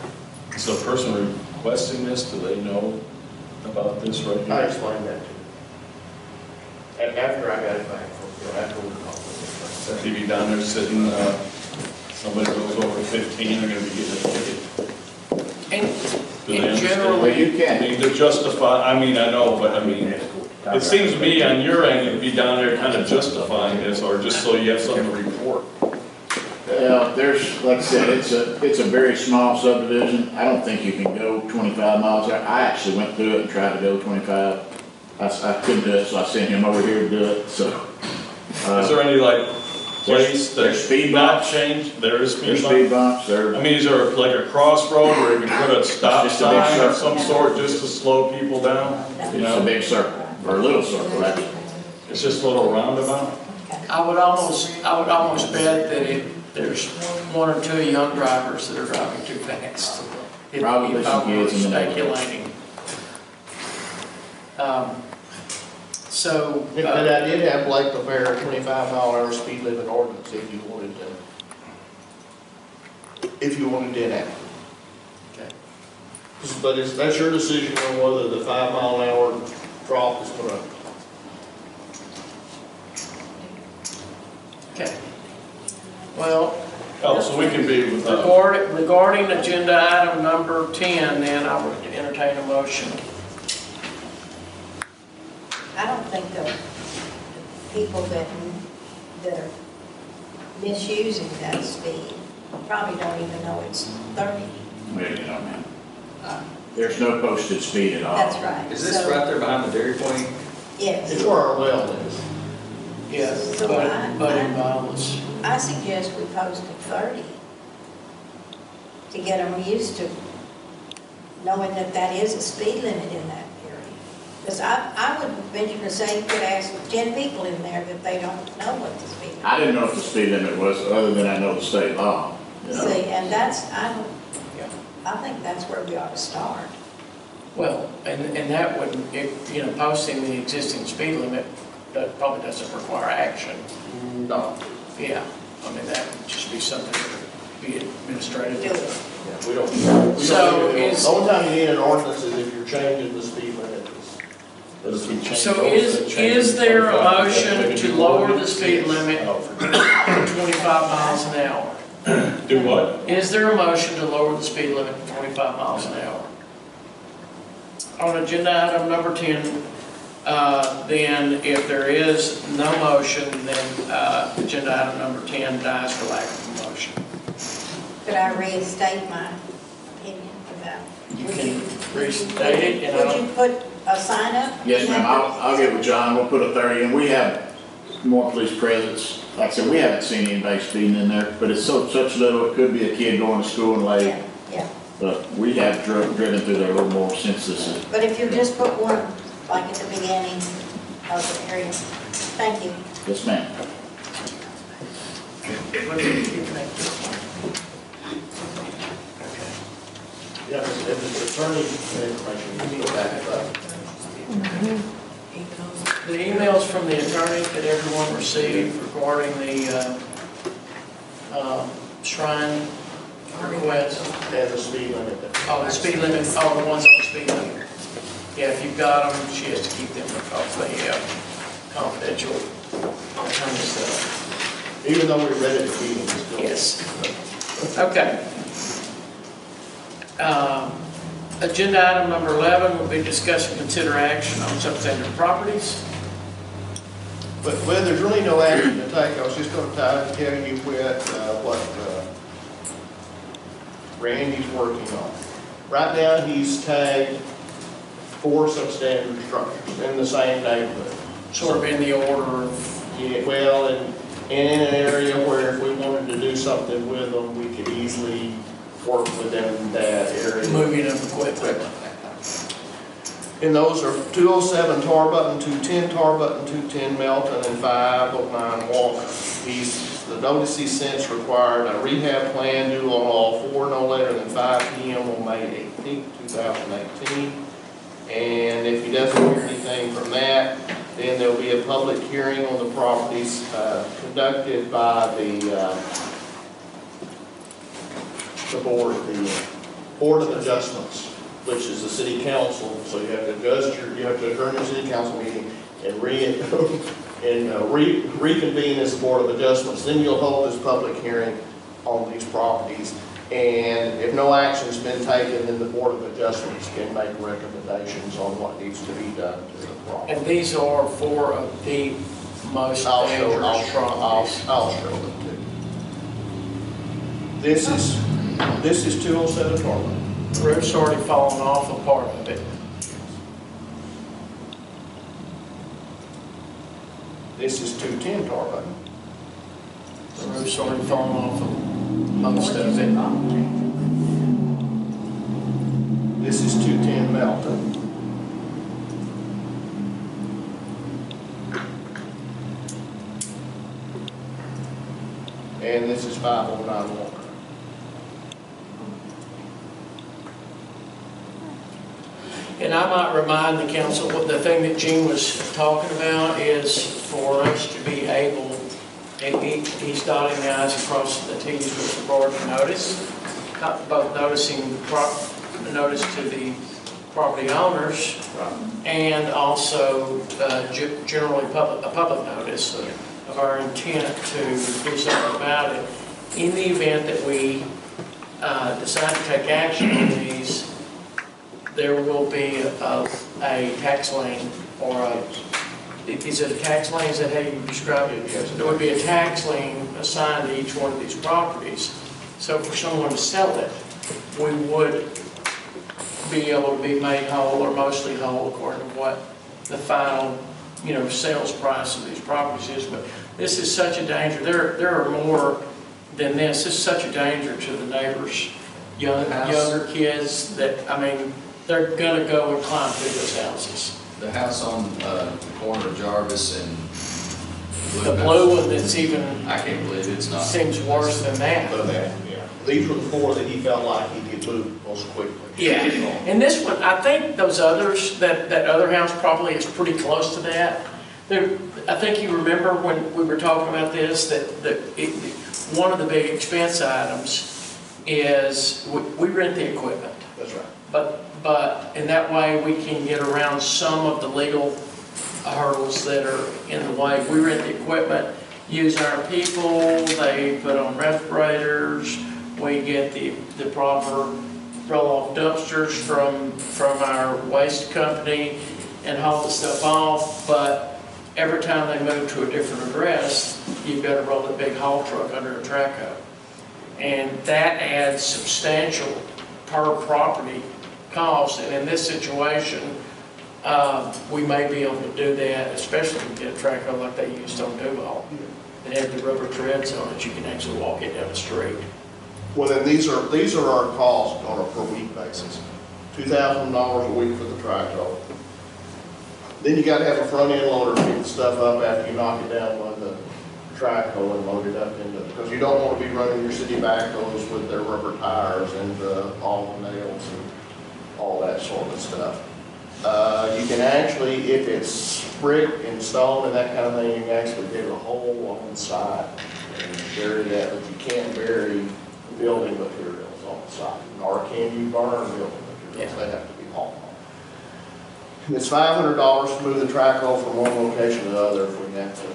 So the person requesting this, do they know about this right I here? explained that to him. And after I got it back, after we talked. So if you be down there sitting, somebody goes over 15, they're gonna be getting a ticket. And Do they understand? Generally- Well, you I can. mean, to justify, I mean, I know, but I mean, it seems to me on your end, it'd be down there kind of justifying this, or just so you have something to report. Yeah, there's, like I said, it's a very small subdivision. I don't think you can go 25 miles there. I actually went through it and tried to go 25. I couldn't do it, so I sent him over here to do it, so. Is there any like place there's that's speed not bumps. changed? There is There's speed speed bumps? bumps, there. I mean, is there like a crossroad where you can put a stop It's just a big sign of circle. some sort just to slow people down? You It's a know, big circle, or a little circle, actually. it's just a little roundabout? I would almost bet that there's one or two young drivers that are driving too fast. Probably If some I were kids in the neighborhood. speculating. So, But I did have Blake prepare a 25-mile-an-hour speed limit ordinance if you wanted to enact. Okay. But that's your decision on whether the 5-mile-an-hour drop is gonna. okay. Well, Oh, so we can be with, regarding agenda item number 10, then I would entertain a motion. I don't think the people that are misusing that speed probably don't even know it's 30. Well, you know, man. There's no posted speed at all. That's right. Is this So, right there behind the Dairy Queen? It's Yes. where our well is. Yes, So but in violence. I suggest we post at 30 to get them used to knowing that that is a speed limit in that area. Because I would venture to say you could ask 10 people in there that they don't know what the speed limit I didn't know if the speed limit was, other than I know the state law. You is. know? See, and I think that's where we ought to start. Well, and that would, posting the existing speed limit, that probably doesn't require action. No. Yeah, I mean, that would just be something that would be administrative. Do it. Yeah, we don't. So The is, only time you need an ordinance is if you're changing the speed limit. so is there a motion to lower the speed limit to 25 miles an hour? do what? Is there a motion to lower the speed limit to 25 miles an hour? On agenda item number 10, then if there is no motion, then agenda item number 10 dies for lack of a motion. Could I restate my opinion about? You can restate it, and I Would don't, you put a sign up? Yes, ma'am, I'll get with John, we'll put a 30, and we have more police presence. Like I said, we haven't seen anybody speeding in there, but it's such little, it could be a kid going to school and late. Yeah, yeah. But we have driven through there a little more since this is. But if you just put one, like at the beginning of the area. Thank you. Yes, ma'am. Yeah, if it's attorney information, you need to back it up. the emails from the attorney that everyone received regarding the shrine request. And the speed limit. Oh, the speed limit, the ones on the speed limit. Yeah, if you've got them, she has to keep them because they confidential attorney stuff. Even though we read it, it's still. Yes. Okay. Agenda item number 11 will be discuss and consider action on substandard properties. But, well, there's really no action to take. I was just gonna tell you what Randy's working on. Right now, he's tagged 4 substandard structures in the same neighborhood. Sort of in the order of, Yeah, well, and in an area where if we wanted to do something with them, we could easily work within that area. moving of equipment. And those are 207 Tar Button, 210 Tar Button, 210 Melton, and 509 Walker. The notice he sent required a rehab plan due on all 4 no later than 5 p.m. on May 18, 2018. And if he doesn't hear anything from that, then there'll be a public hearing on the properties conducted by the Board of Adjustments, which is the city council. So you have to adjourn your city council meeting and reconvene as the Board of Adjustments. Then you'll hold this public hearing on these properties. And if no action's been taken, then the Board of Adjustments can make recommendations on what needs to be done to the property. And these are four of the most dangerous properties. I'll show them too. This is 207 Tarpon. The roof's already fallen off a part of it. This is 210 Tarpon. The roof's already fallen off of most of it. This is 210 Melton. And this is 509 Walker. And I might remind the council, what the thing that Gene was talking about is for us to be able, and he's dotting the i's and crossing the t's with regard to notice, both notice to the property owners and also generally a public notice of our intent to do something about it. In the event that we decide to take action on these, there will be a tax lien or is it a tax lien? Is that how you describe it? There would be a tax lien assigned to each one of these properties. So for someone to sell it, we would be able to be made whole or mostly whole according to what the final, sales price of these properties is. But this is such a danger. There are more than this. This is such a danger to the neighbors, younger kids that, they're gonna go and climb through those houses. The house on the corner of Jarvis and The blue one that's even, I can't believe it's not. seems worse than that. These were the four that he felt like he could move most quickly. Yeah, and this one, I think those others, that other house probably is pretty close to that. I think you remember when we were talking about this, one of the big expense items is we rent the equipment. That's right. But in that way, we can get around some of the legal hurdles that are in the way. We rent the equipment, use our people, they put on respirators, we get the proper roll-off dumpsters from our waste company and haul the stuff off, but every time they move to a different address, you've got to roll a big haul truck under a track hoe. And that adds substantial per property cost, and in this situation, we may be able to do that, especially if we get a track hoe like they used on Duval. And have the rubber treads on it, you can actually walk it down the street. Well, then these are our costs on a per week basis. $2,000 a week for the track hoe. Then you got to have a front end loader to pick the stuff up after you knock it down on the track hoe and load it up into it. Because you don't want to be running your city backhoes with their rubber tires and all the nails and all that sort of stuff. You can actually, if it's brick and stone and that kind of thing, you can actually dig a hole on the side and bury that, but you can't bury building materials on the side, nor can you burn building materials. They have to be hauled off. It's $500 to move the track hoe from one location to the other if we have to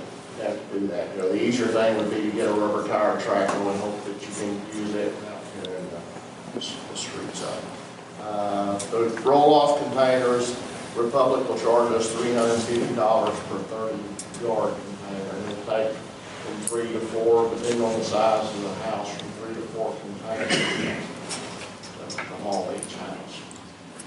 do that. The easier thing would be to get a rubber tire track hoe and hope that you can use it out here in the street side. The roll-off containers, Republic will charge us $350 per 30-yard container. And it'll take from 3 to 4, depending on the size of the house, from 3 to 4 containers to haul each house.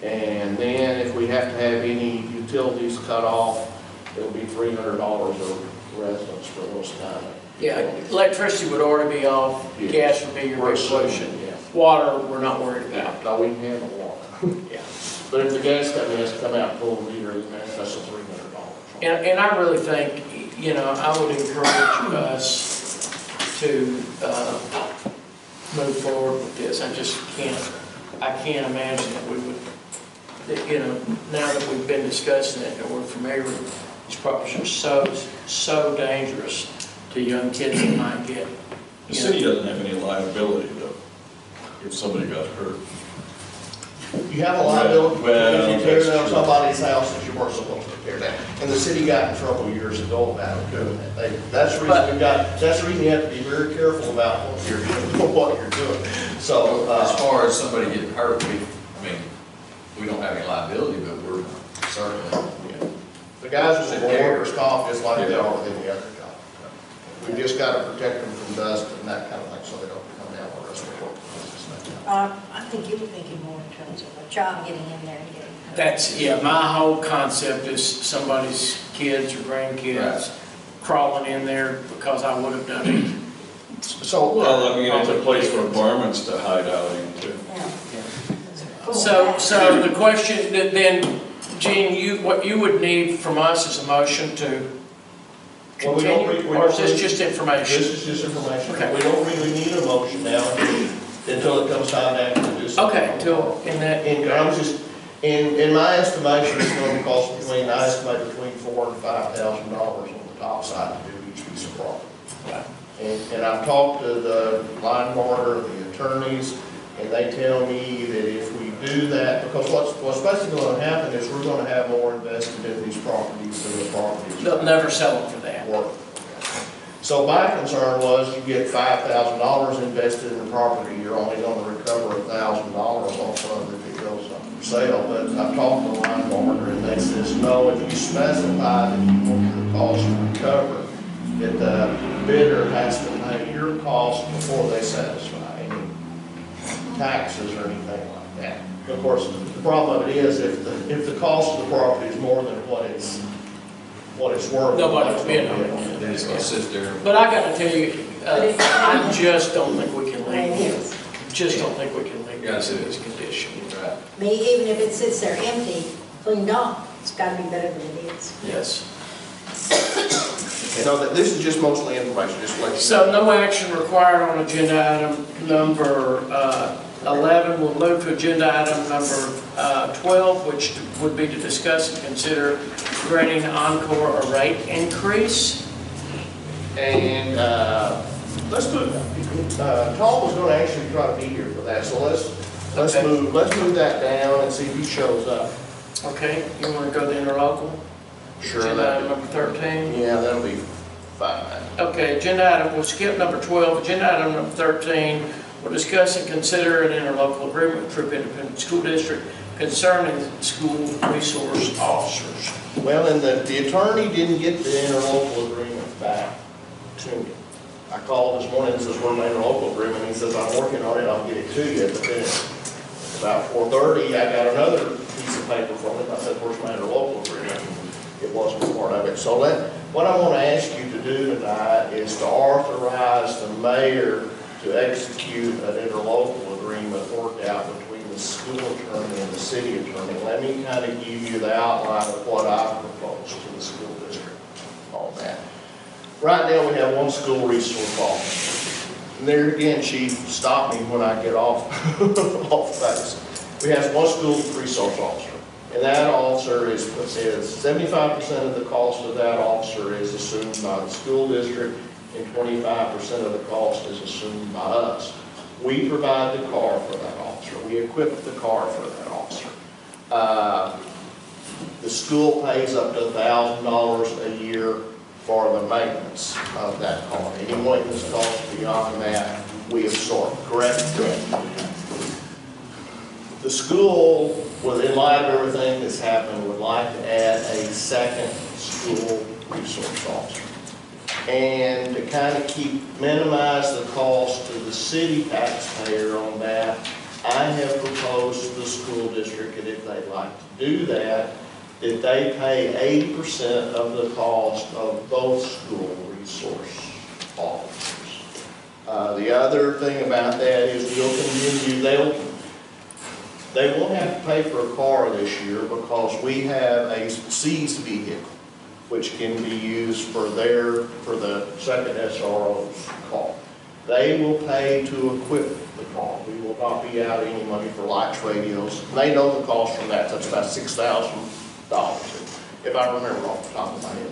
And then if we have to have any utilities cut off, it'll be $300 a residence for those kind of. Yeah, electricity would already be off, gas would be your big solution. Water, we're not worried about. No, we can handle water. Yeah. But if the gas company has to come out and pull the meter, then that's a $300 charge. And I really think, I would encourage us to move forward with this. I can't imagine that we would, now that we've been discussing it and we're familiar with these properties are so dangerous to young kids that might get. The city doesn't have any liability though, if somebody got hurt. You have a liability Well, if you tear that's down true. somebody's house that you weren't supposed to tear down. And the city got in trouble years ago about it doing that. That's the reason that's the reason you have to be very careful about what you're doing. So, As far as somebody getting hurt, we don't have any liability, but we're certainly, the guys will go workers' comp just like they are with any other job. We just gotta protect them from dust and that kind of thing, so they don't come down on us. I think you were thinking more in terms of a child getting in there and getting hurt. That's, yeah, my whole concept is somebody's kids or grandkids crawling in there because I would have done it. So, Well, I mean, it's a place for varmints to hide out in too. Yeah. Cool. So the question, then, Gene, what you would need from us is a motion to Well, we don't continue, re- we or is don't this re- just this information? is just information. Okay. We don't really need a motion now until it comes time to actually do something. Okay, till, in that, And I was just, in my estimation, it's going to cost between, I estimate between $4,000 and $5,000 on the top side to do each piece of property. And I've talked to the line marker, the attorneys, and they tell me that if we do that, because what's basically going to happen is we're going to have more invested in these properties than the properties. they'll never sell them for that. Worth. So my concern was you get $5,000 invested in the property, you're only going to recover $1,000 off of it if it goes up for sale. But I've talked to the line marker and they says, no, if you specify that you want the cost to recover, that the bidder has to pay your cost before they satisfy any taxes or anything like that. Of course, the problem of it is if the cost of the property is more than what it's worth. Nobody's bidding on it. they're just gonna sit there. But I gotta tell you, I just don't think we can Right, it leave, is. just don't think we can leave Yes, this in it this is. condition. Right. I mean, even if it sits there empty, cleaned off, it's gotta be better than it is. Yes. No, this is just mostly information, just like. So no action required on agenda item number 11. We'll move to agenda item number 12, which would be to discuss and consider granting Encore a rate increase. And, let's move, Tom was gonna actually try to be here for that, so let's Okay. move that down and see if he shows up. Okay, you want to go to interlocal? Agenda item number 13. Yeah, that'll be fine. Okay, agenda item, we'll skip number 12. Agenda item number 13, we'll discuss and consider an interlocal agreement with Troup Independent School District concerning school resource officers. Well, and the attorney didn't get the interlocal agreement back to me. I called this morning and says, where's my interlocal agreement? He says, I'm working on it, I'll get it to you. But then about 4:30, I got another piece of paper from him. I said, where's my interlocal agreement? It wasn't part of it. So what I want to ask you to do tonight is to authorize the mayor to execute an interlocal agreement worked out between the school attorney and the city attorney. Let me kind of give you the outline of what I propose to the school district on that. Right now, we have one school resource officer. And there again, chief, stop me when I get off base. We have one school resource officer. And that officer is 75% of the cost of that officer is assumed by the school district, and 25% of the cost is assumed by us. We provide the car for that officer. We equip the car for that officer. The school pays up to $1,000 a year for the maintenance of that car. Any maintenance costs beyond that, we absorb, correct? Correct. The school, in light of everything that's happened, would like to add a second school resource officer. And to kind of minimize the cost to the city taxpayer on that, I have proposed to the school district that if they'd like to do that they pay 80% of the cost of both school resource officers. The other thing about that is we'll continue, they won't have to pay for a car this year because we have a seized vehicle, which can be used for the second SRO's car. They will pay to equip the car. We will not be out any money for lights, radios. They know the cost from that. That's about $6,000, if I remember off the top of my head.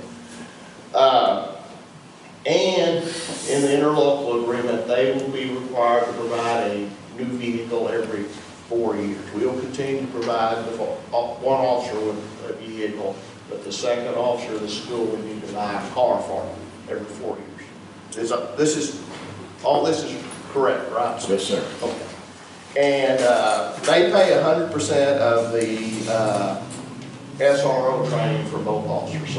And in the interlocal agreement, they will be required to provide a new vehicle every 4 years. We will continue to provide one officer with a vehicle, but the second officer of the school, we need to buy a car for him every 4 years. All this is correct, right? Yes, sir. Okay. And they pay 100% of the SRO training for both officers.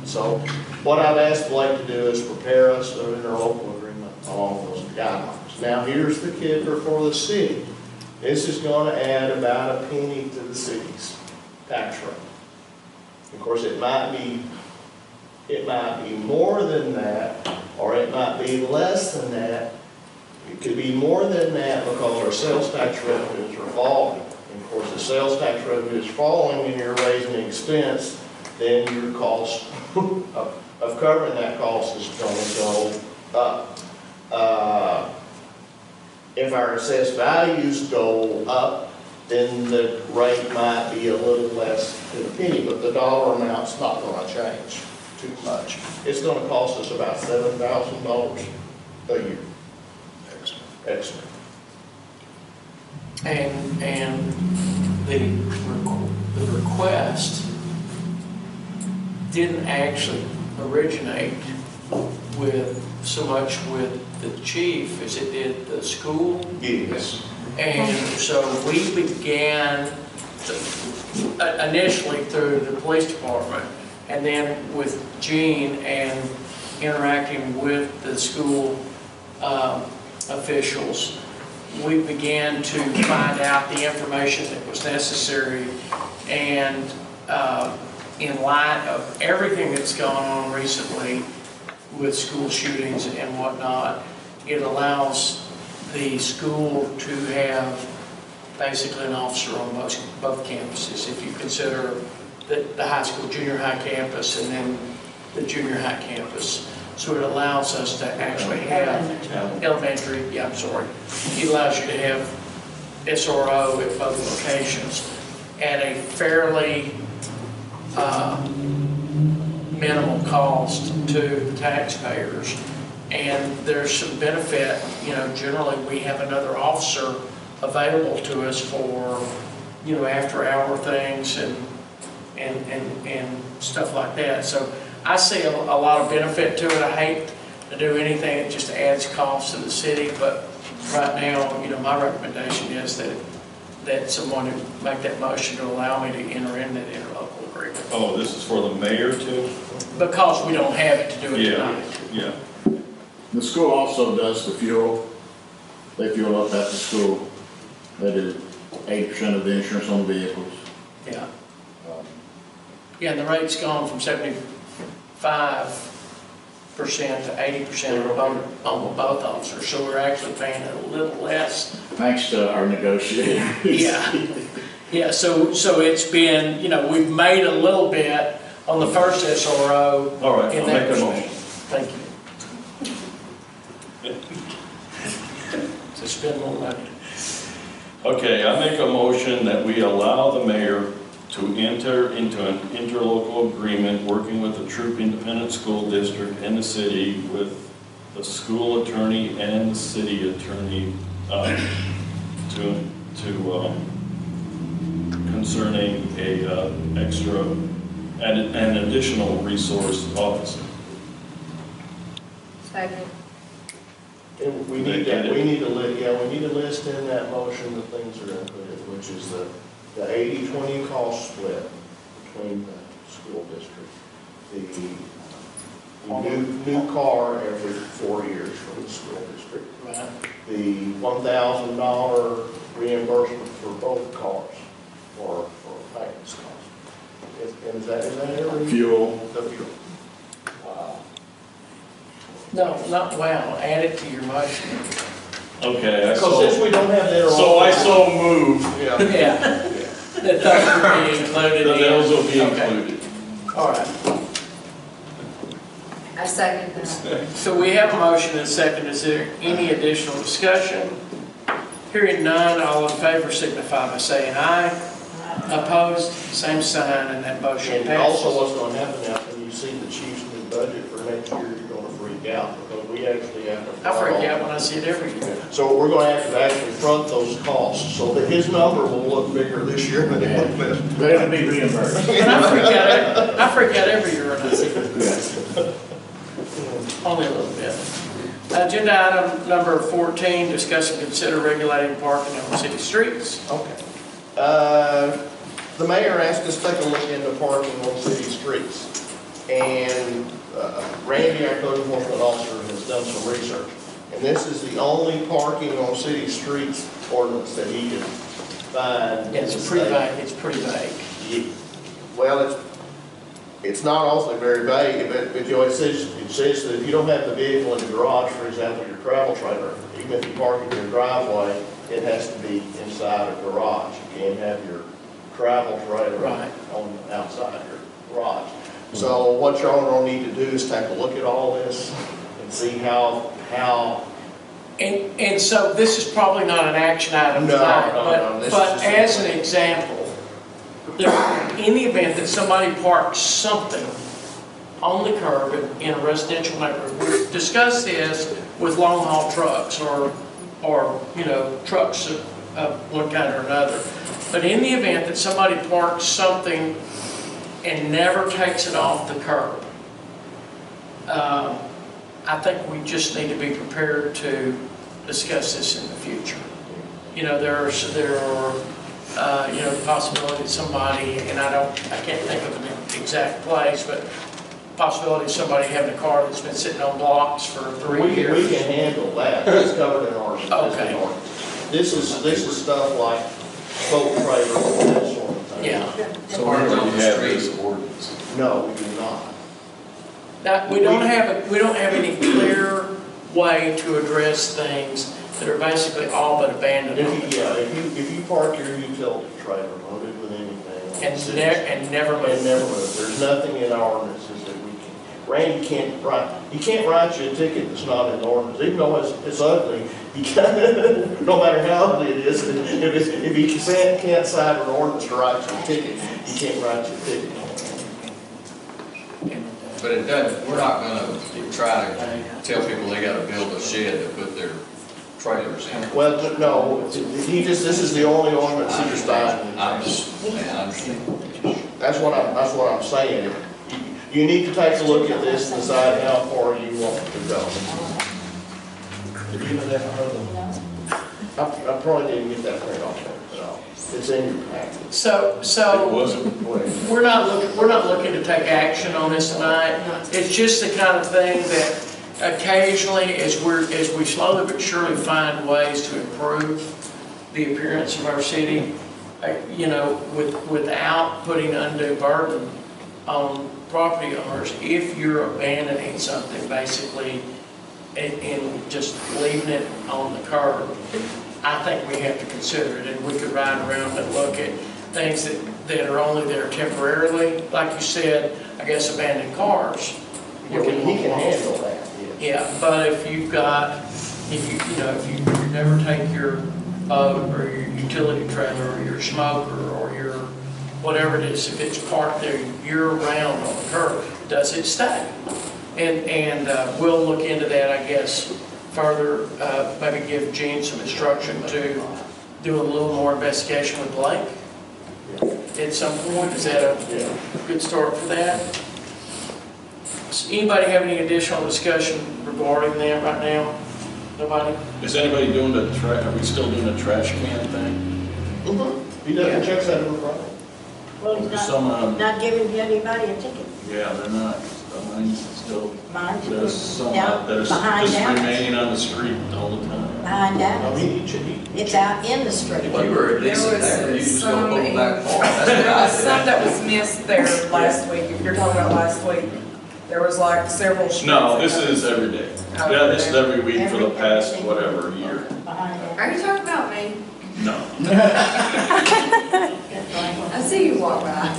So what I've asked Blake to do is prepare us an interlocal agreement along those guidelines. Now, here's the kicker for the city. This is going to add about a penny to the city's tax rate. Of course, it might be more than that, or it might be less than that. It could be more than that because our sales tax revenues are falling. And of course, the sales tax revenue is falling and you're raising expense, then your cost of covering that cost is going to go up. If our assessed values go up, then the rate might be a little less than a penny, but the dollar amount's not going to change too much. It's going to cost us about $7,000 a year. Extra. And the request didn't actually originate with so much with the chief as it did the school. Yes. And so we began initially through the police department, and then with Gene and interacting with the school officials, we began to find out the information that was necessary. And in light of everything that's gone on recently with school shootings and whatnot, it allows the school to have basically an officer on both campuses. If you consider the high school, junior high campus, and then the junior high campus. So it allows us to actually have elementary, yeah, I'm sorry. It allows you to have SRO at both locations at a fairly minimal cost to the taxpayers. And there's some benefit, generally we have another officer available to us for, after hour things and stuff like that. So I see a lot of benefit to it. I hate to do anything that just adds cost to the city, but right now, my recommendation is that someone would make that motion to allow me to enter in that interlocal agreement. Oh, this is for the mayor too? Because we don't have it to do it tonight. Yeah. The school also does the fuel. They fuel up at the school. They do 80% of the insurance on the vehicles. Yeah. Yeah, and the rate's gone from 75% to 80% on both officers, so we're actually paying a little less. Thanks to our negotiating. Yeah, so it's been, we've made a little bit on the first SRO. All right, in I'll that make a motion. Thank you. To spend more money. Okay, I make a motion that we allow the mayor to enter into an interlocal agreement working with the Troup Independent School District and the city with the school attorney and the city attorney concerning an additional resource officer. Second. And we need to list in that motion the things that are included, which is the 80-20 cost split between the school district, the new car every 4 years from the school district, Right. the $1,000 reimbursement for both cars for maintenance costs. Is that every? Fuel. The fuel. No, not well, add it to your motion. Okay, Because since we don't have that. so I so move. Yeah. Yeah. That those will be included in. Those will be Okay. included. All right. I second that. So we have a motion and a second. Is there any additional discussion? Hearing none, all in favor signify by saying aye. Opposed, same sign, and that motion And also passes. what's going to happen now, when you see the chief's new budget for next year, you're gonna freak out, because we actually have to. I freak out when I see it every year. So we're gonna have to actually front those costs, so that his number will look bigger this year than it looked last. But it'll be reimbursed. But I freak out every year when I see it. Only a little bit. Agenda item number 14, discuss and consider regulating parking on city streets. Okay. The mayor asked us to take a look into parking on city streets. And Randy, our code enforcement officer, has done some research. And this is the only parking on city streets ordinance that he can find. Yeah, it's pretty vague, it's pretty vague. Well, it's not also very vague, but you know, it says that if you don't have the vehicle in the garage, for example, your travel trailer, even if you park in your driveway, it has to be inside a garage. You can't have your travel trailer on outside your garage. So what y'all gonna need to do is take a look at all this and see how. And so this is probably not an action item tonight, but as an example, in the event that somebody parks something on the curb in a residential neighborhood, we've discussed this with long haul trucks or you know, trucks of one kind or another. But in the event that somebody parks something and never takes it off the curb, I think we just need to be prepared to discuss this in the future. You know, there are you know, the possibility that somebody, and I can't think of an exact place, but possibility of somebody having a car that's been sitting on blocks for 3 years. We can handle that. It's covered in ours. Okay. This is stuff like boat trailers and that sort of thing. Yeah. So we're on the streets ordinance. No, we do not. Now, we don't have any clear way to address things that are basically all but abandoned. If you park your utility trailer loaded with anything. And never move. And never move. There's nothing in our ordinances that we can. Randy can't write you a ticket that's not in the ordinance, even though it's ugly. He can't, no matter how ugly it is, if he can't sign an ordinance to write you a ticket, he can't write you a ticket. But it doesn't, we're not gonna try to tell people they gotta build a shed to put their trailers in. Well, no, this is the only ordinance he just I understand. That's what I'm saying. You need to take a look at this and decide how far you want to go. I probably didn't get that print off there, so it's in your package. So we're not looking to take action on this tonight. It's just the kind of thing that occasionally, as we slowly but surely find ways to improve the appearance of our city, you know, without putting undue burden on property owners. If you're abandoning something basically and just leaving it on the curb, I think we have to consider it, and we could ride around and look at things that are only there temporarily. Like you said, I guess abandoned cars. He can handle that. Yeah, but if you never take your boat or your utility trailer or your smoker or your whatever it is, if it's parked there year-round on the curb, does it stay? And we'll look into that, I guess, further, maybe give Gene some instruction to do a little more investigation with Blake at some point. Is that a good start for that? Does anybody have any additional discussion regarding that right now? Nobody? Is anybody doing are we still doing the trash can thing? Mm-hmm. He doesn't check that in the front. Well, he's not giving anybody a ticket. Yeah, they're not. Mine's still, Mine's there's some down that are behind just Dallas. remaining on the street all the time. Behind No, Dallas. he It's out in the street. If you were at least there, you just go pull it back far. There was some That's that was missed there last week, if you're talking about last week. There was like several streets. No, this is every day. Oh, Yeah, this is every week for the Every- past, everything. whatever, year. Behind Dallas. Are you talking about me? No. I see you walk by.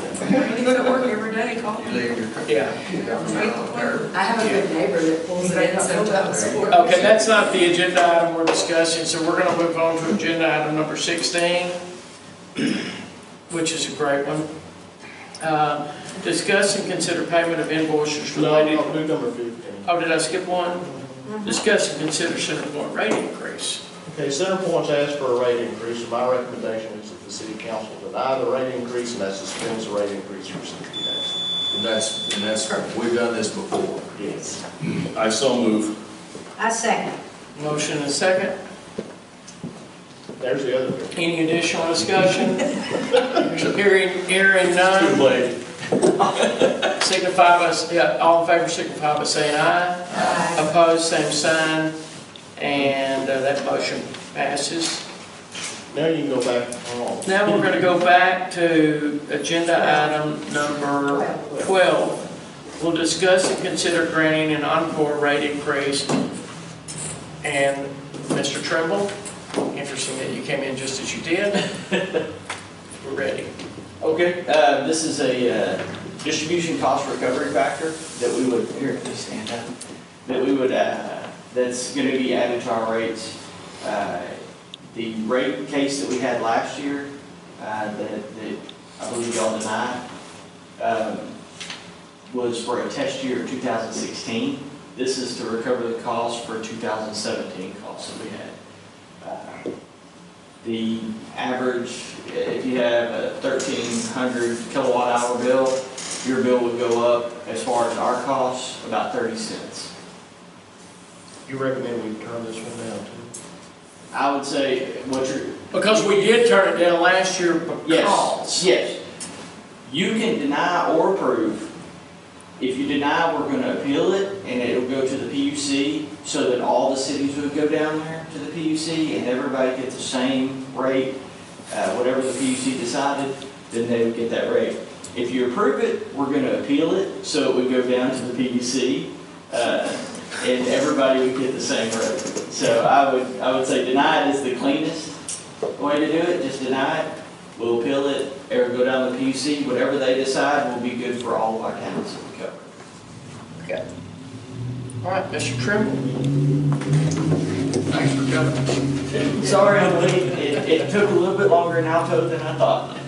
You go to work every day, call me. leave your Yeah. I have a good neighbor that pulls it in sometimes. Okay, that's not the agenda item we're discussing, so we're gonna move on to agenda item number 16, which is a great one. Discuss and consider payment of invoices No, related. I'll do number 15. Oh, did I skip one? Discuss and consider Centerpoint rate increase. Okay, CenterPoint's asked for a rate increase, and my recommendation is that the city council deny the rate increase, and that suspends the rate increase for 60 days. And that's, we've done this before. Yes. I so move. I second. Motion and second. There's the other bit. Any additional discussion? Hearing none. Too late. Signify by, yeah, all in favor signify by saying aye. Aye. Opposed, same sign. And that motion passes. Now you can go back home. Now we're going to go back to agenda item number 12. We'll discuss and consider granting an encore rate increase. And Mr. Trimble, interesting that you came in just as you did. We're ready. Okay, this is a distribution cost recovery factor that we would, here, please stand up, that we would, that's going to be added to our rates. The rate case that we had last year, that I believe y'all denied, was for a test year of 2016. This is to recover the cost for 2017 costs that we had. The average, if you have a 1,300 kilowatt hour bill, your bill would go up, as far as our costs, about 30 cents. You recommend we turn this one down too? I would say, what you're, Because we did turn it down last year because. yes. You can deny or approve. If you deny, we're gonna appeal it, and it'll go to the PUC, so that all the cities would go down there to the PUC, and everybody gets the same rate, whatever the PUC decided, then they would get that rate. If you approve it, we're gonna appeal it, so it would go down to the PUC, and everybody would get the same rate. So I would say deny it is the cleanest way to do it, just deny it. We'll appeal it, or go down to the PUC, whatever they decide will be good for all of our towns that we cover. Okay. All right, Mr. Trimble. Thanks for coming. Sorry I'm late, it took a little bit longer in Alto than I thought.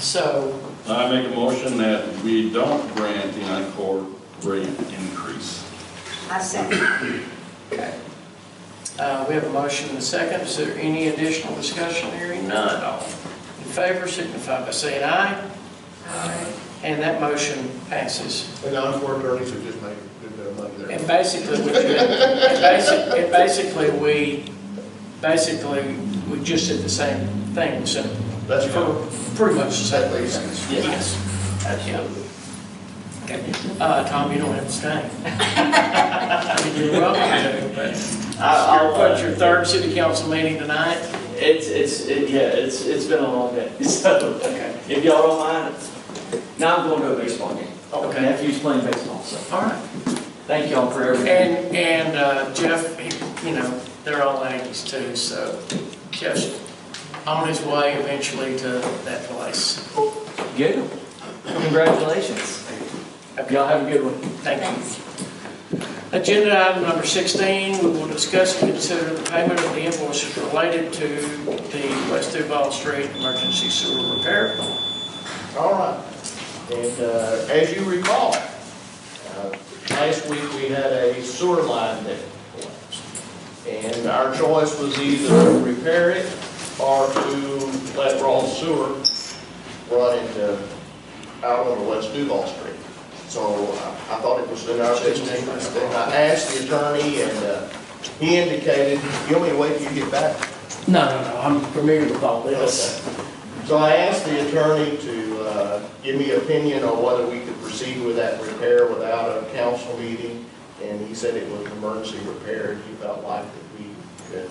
So, I make a motion that we don't grant the encore rate increase. I second. okay. We have a motion and a second. Is there any additional discussion? Hearing none. All in favor signify by saying aye. Aye. And that motion passes. And non-court attorneys have just made a good bit of money there. And basically, we just did the same thing, so That's for good. pretty much the same That makes reasons. sense. Yes. Absolutely. Okay. Tom, you don't have to stay. I mean, you're welcome to, but I'll what's your third city council meeting tonight? It's been a long day, so Okay. if y'all don't mind, now I'm going to a baseball game. Okay. Nephew's playing baseball, so All right. thank y'all for everything. And Jeff, you know, they're all ladies too, so Jeff's on his way eventually to that place. Good. Congratulations. Y'all have a good one. Thank you. Agenda item number 16, we will discuss and consider the payment of the invoices related to the West Duval Street emergency sewer repair. All right. And as you recall, last week we had a sewer line that collapsed. And our choice was either to repair it or to let raw sewer run out on the West Duval Street. So I thought it was in our best interest. And I asked the attorney, and he indicated, you want me to wait till you get back? No, I'm familiar with all this. Okay. So I asked the attorney to give me opinion on whether we could proceed with that repair without a council meeting, and he said it was an emergency repair, and he felt like that we could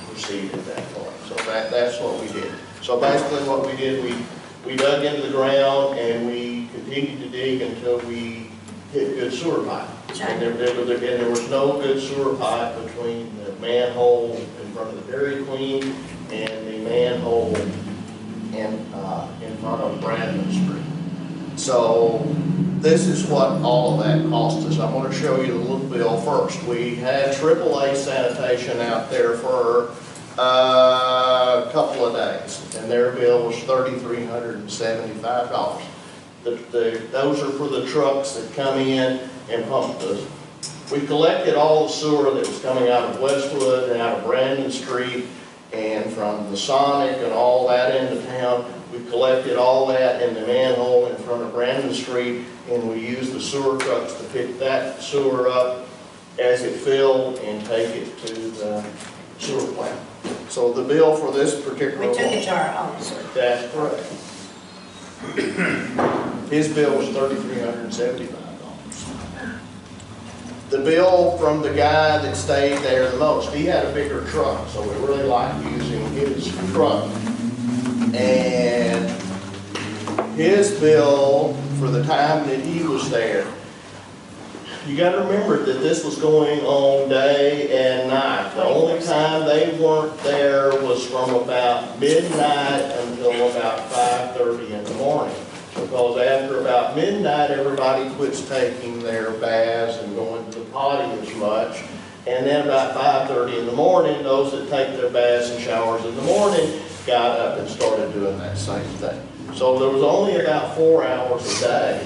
proceed at that point. So that's what we did. So basically what we did, we dug into the ground and we continued to dig until we hit good sewer pipe. And there was no good sewer pipe between the manhole in front of the Dairy Queen and the manhole in front of Brandon Street. So this is what all of that cost us. I'm going to show you the little bill first. We had AAA sanitation out there for A couple of days, and their bill was $3,375. Those are for the trucks that come in and pump those. We collected all the sewer that was coming out of Westwood and out of Brandon Street and from the Sonic and all that into town. We collected all that in the manhole in front of Brandon Street, and we used the sewer trucks to pick that sewer up as it filled and take it to the sewer plant. So the bill for this particular We one. took it to our own, sir. That's correct. His bill was $3,375. The bill from the guy that stayed there the most, he had a bigger truck, so we really liked using his truck. And his bill for the time that he was there, you gotta remember that this was going on day and night. The only time they weren't there was from about midnight until about 5:30 in the morning. Because after about midnight, everybody quits taking their baths and going to the potty as much. And then about 5:30 in the morning, those that take their baths and showers in the morning got up and started doing that same thing. So there was only about 4 hours a day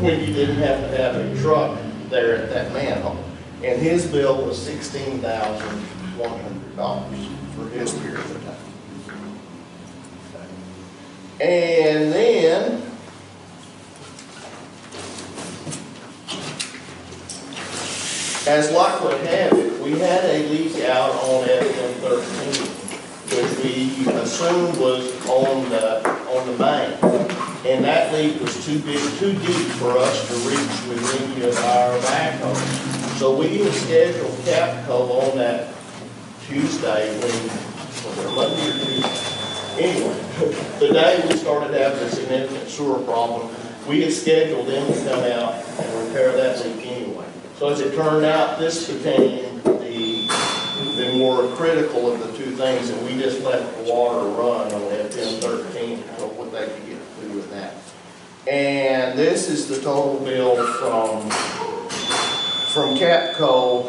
when you didn't have to have a truck there at that manhole. And his bill was $16,100 for his period of time. And then, as luck would have it, we had a leak out on FM13, which we assumed was on the main. And that leak was too deep for us to reach with any of our backhoes. So we had scheduled Capco on that Tuesday, was it Monday or Tuesday? Anyway, the day we started having a significant sewer problem, we had scheduled them to come out and repair that leak anyway. So as it turned out, this became the more critical of the two things, and we just let the water run on FM13 until what they could get through with that. And this is the total bill from Capco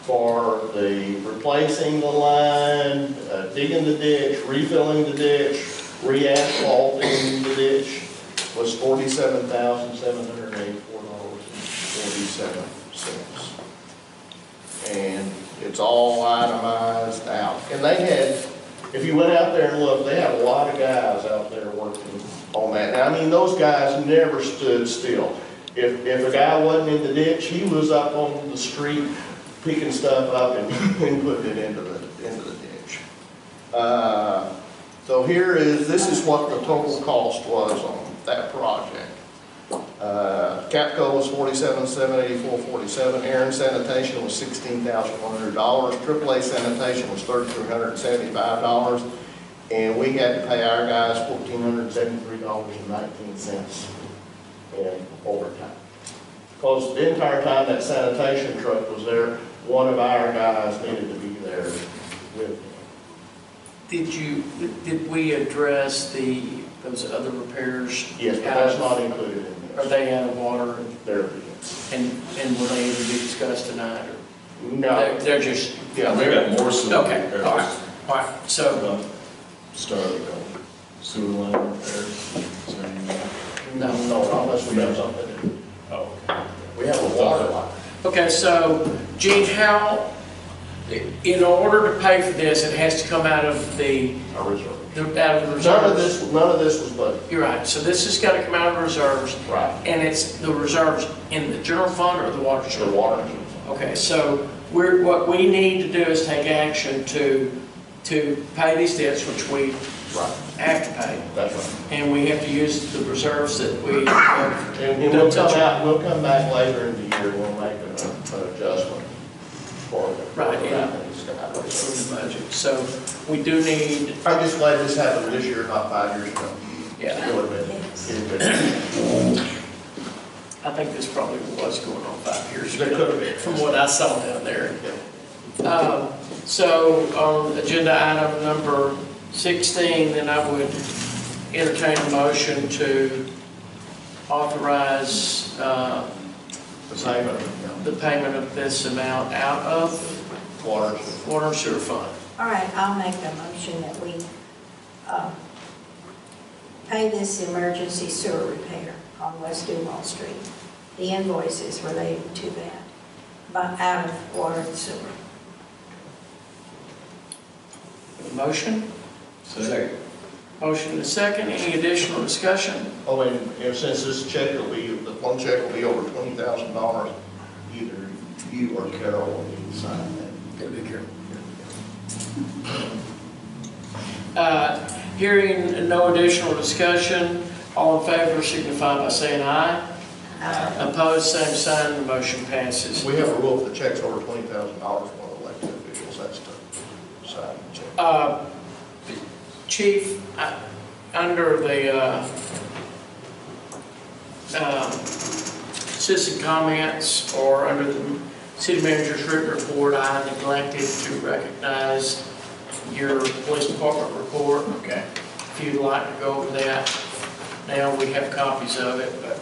for the replacing the line, digging the ditch, refilling the ditch, re-asphalting the ditch, was $47,784.47. And it's all itemized out. And they had, if you went out there and looked, they had a lot of guys out there working on that. Now, I mean, those guys never stood still. If a guy wasn't in the ditch, he was up on the street picking stuff up and putting it into the ditch. So this is what the total cost was on that project. Capco was $47,784.47. Aaron Sanitation was $16,100. AAA Sanitation was $3,375, and we had to pay our guys $1,473.19 in overtime. Because the entire time that sanitation truck was there, one of our guys needed to be there with him. Did we address those other repairs? Yes, but that's not included in this. Are they out of water? They're, And will they even be discussed tonight? Or no. They're just, Yeah, We got more sewer okay, repairs. all right. So, Started on sewer line repairs. no. No, unless we have something to do. Oh, okay. We have a water line. Okay, so Gene, in order to pay for this, it has to come out of the Our reserve. reserves? None of this was budgeted. You're right, so this has got to come out of the reserves, Right. and it's the reserves in the general fund or the water The reserve? water. Okay, so what we need to do is take action to pay these debts, which we Right. have to pay, That's right. and we have to use the reserves that we have. And we'll come back later in the year, we'll make an adjustment for it. Right, yeah. It's gonna happen. From the budget, so we do need, I'm just glad this happened this year, not 5 years ago. yeah, It would have been. I think this probably was going on 5 years It could ago, have been. from what I saw down there. So on agenda item number 16, then I would entertain a motion to authorize the payment of this amount out of Water. water and sewer fund. All right, I'll make a motion that we pay this emergency sewer repair on West Duval Street. The invoice is related to that, but out of water and sewer. Motion? Second. Motion and a second. Any additional discussion? Oh, and since this check will be, the one check will be over $20,000, either you or Carol will need to sign that. Gotta be careful. Hearing no additional discussion, all in favor signify by saying aye. Opposed, same sign, the motion passes. We have a rule if the check's over $20,000 for elected officials, that's to sign the check. Chief, under the citizen comments or under the city manager's written report, I neglected to recognize your police department report. Okay. If you'd like to go over that, now we have copies of it, but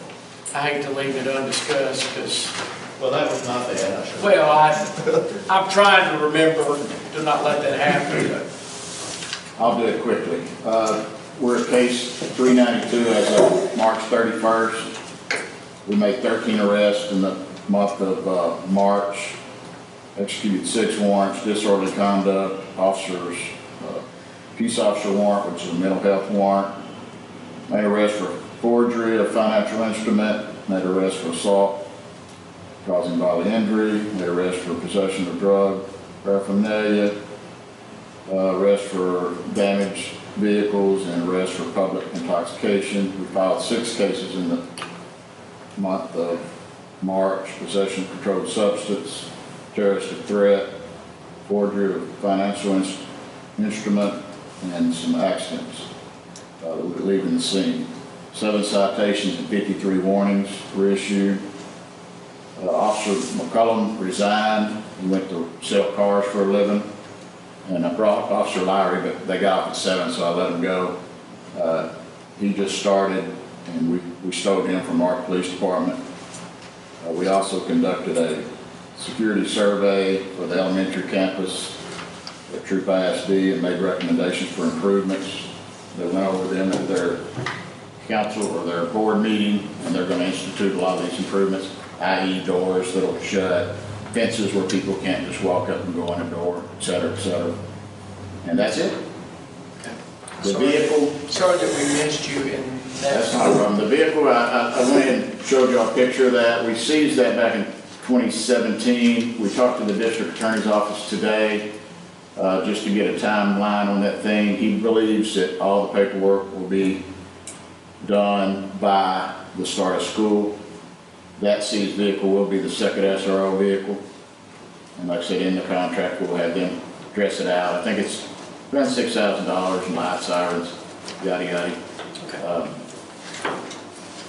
I hate to leave it undiscussed because, Well, that was not bad, I should. well, I'm trying to remember to not let that happen, but I'll do it quickly. We're at case 392 as of March 31st. We made 13 arrests in the month of March, executed 6 warrants, disorderly conduct, officers, peace officer warrant, which is a mental health warrant, made arrest for forgery of financial instrument, made arrest for assault causing bodily injury, made arrest for possession of drug paraphernalia, arrest for damaged vehicles, and arrest for public intoxication. We filed 6 cases in the month of March: possession of controlled substance, terroristic threat, forgery of financial instrument, and some accidents that we were leaving the scene. 7 citations and 53 warnings were issued. Officer McCullum resigned. He went to sell cars for a living. And I brought Officer Lowry, but they got off at 7, so I let him go. He just started, and we stowed him from our police department. We also conducted a security survey for the elementary campus at Troup ISD and made recommendations for improvements. They went over them at their council or their board meeting, and they're going to institute a lot of these improvements, i.e. doors that'll shut, fences where people can't just walk up and go in a door, et cetera, et cetera. And that's it. The vehicle. sorry that we missed you in that. That's not a problem. The vehicle, I went and showed you a picture of that. We seized that back in 2017. We talked to the district attorney's office today just to get a timeline on that thing. He believes that all the paperwork will be done by the start of school. That seized vehicle will be the second SRO vehicle. And like I said, in the contract, we'll have them dress it out. I think it's around $6,000 in light sirens, yada yada. Okay.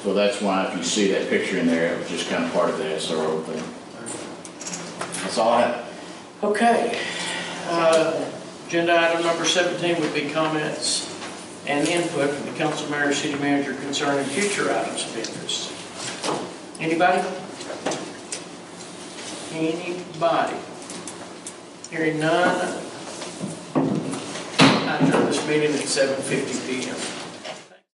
So that's why if you see that picture in there, it was just kind of part of the SRO thing. That's all I have. Okay. Agenda item number 17 would be comments and input from the council mayor, city manager concerning future items of interest. Anybody? Anybody? Hearing none. I adjourn this meeting at 7:50 p.m.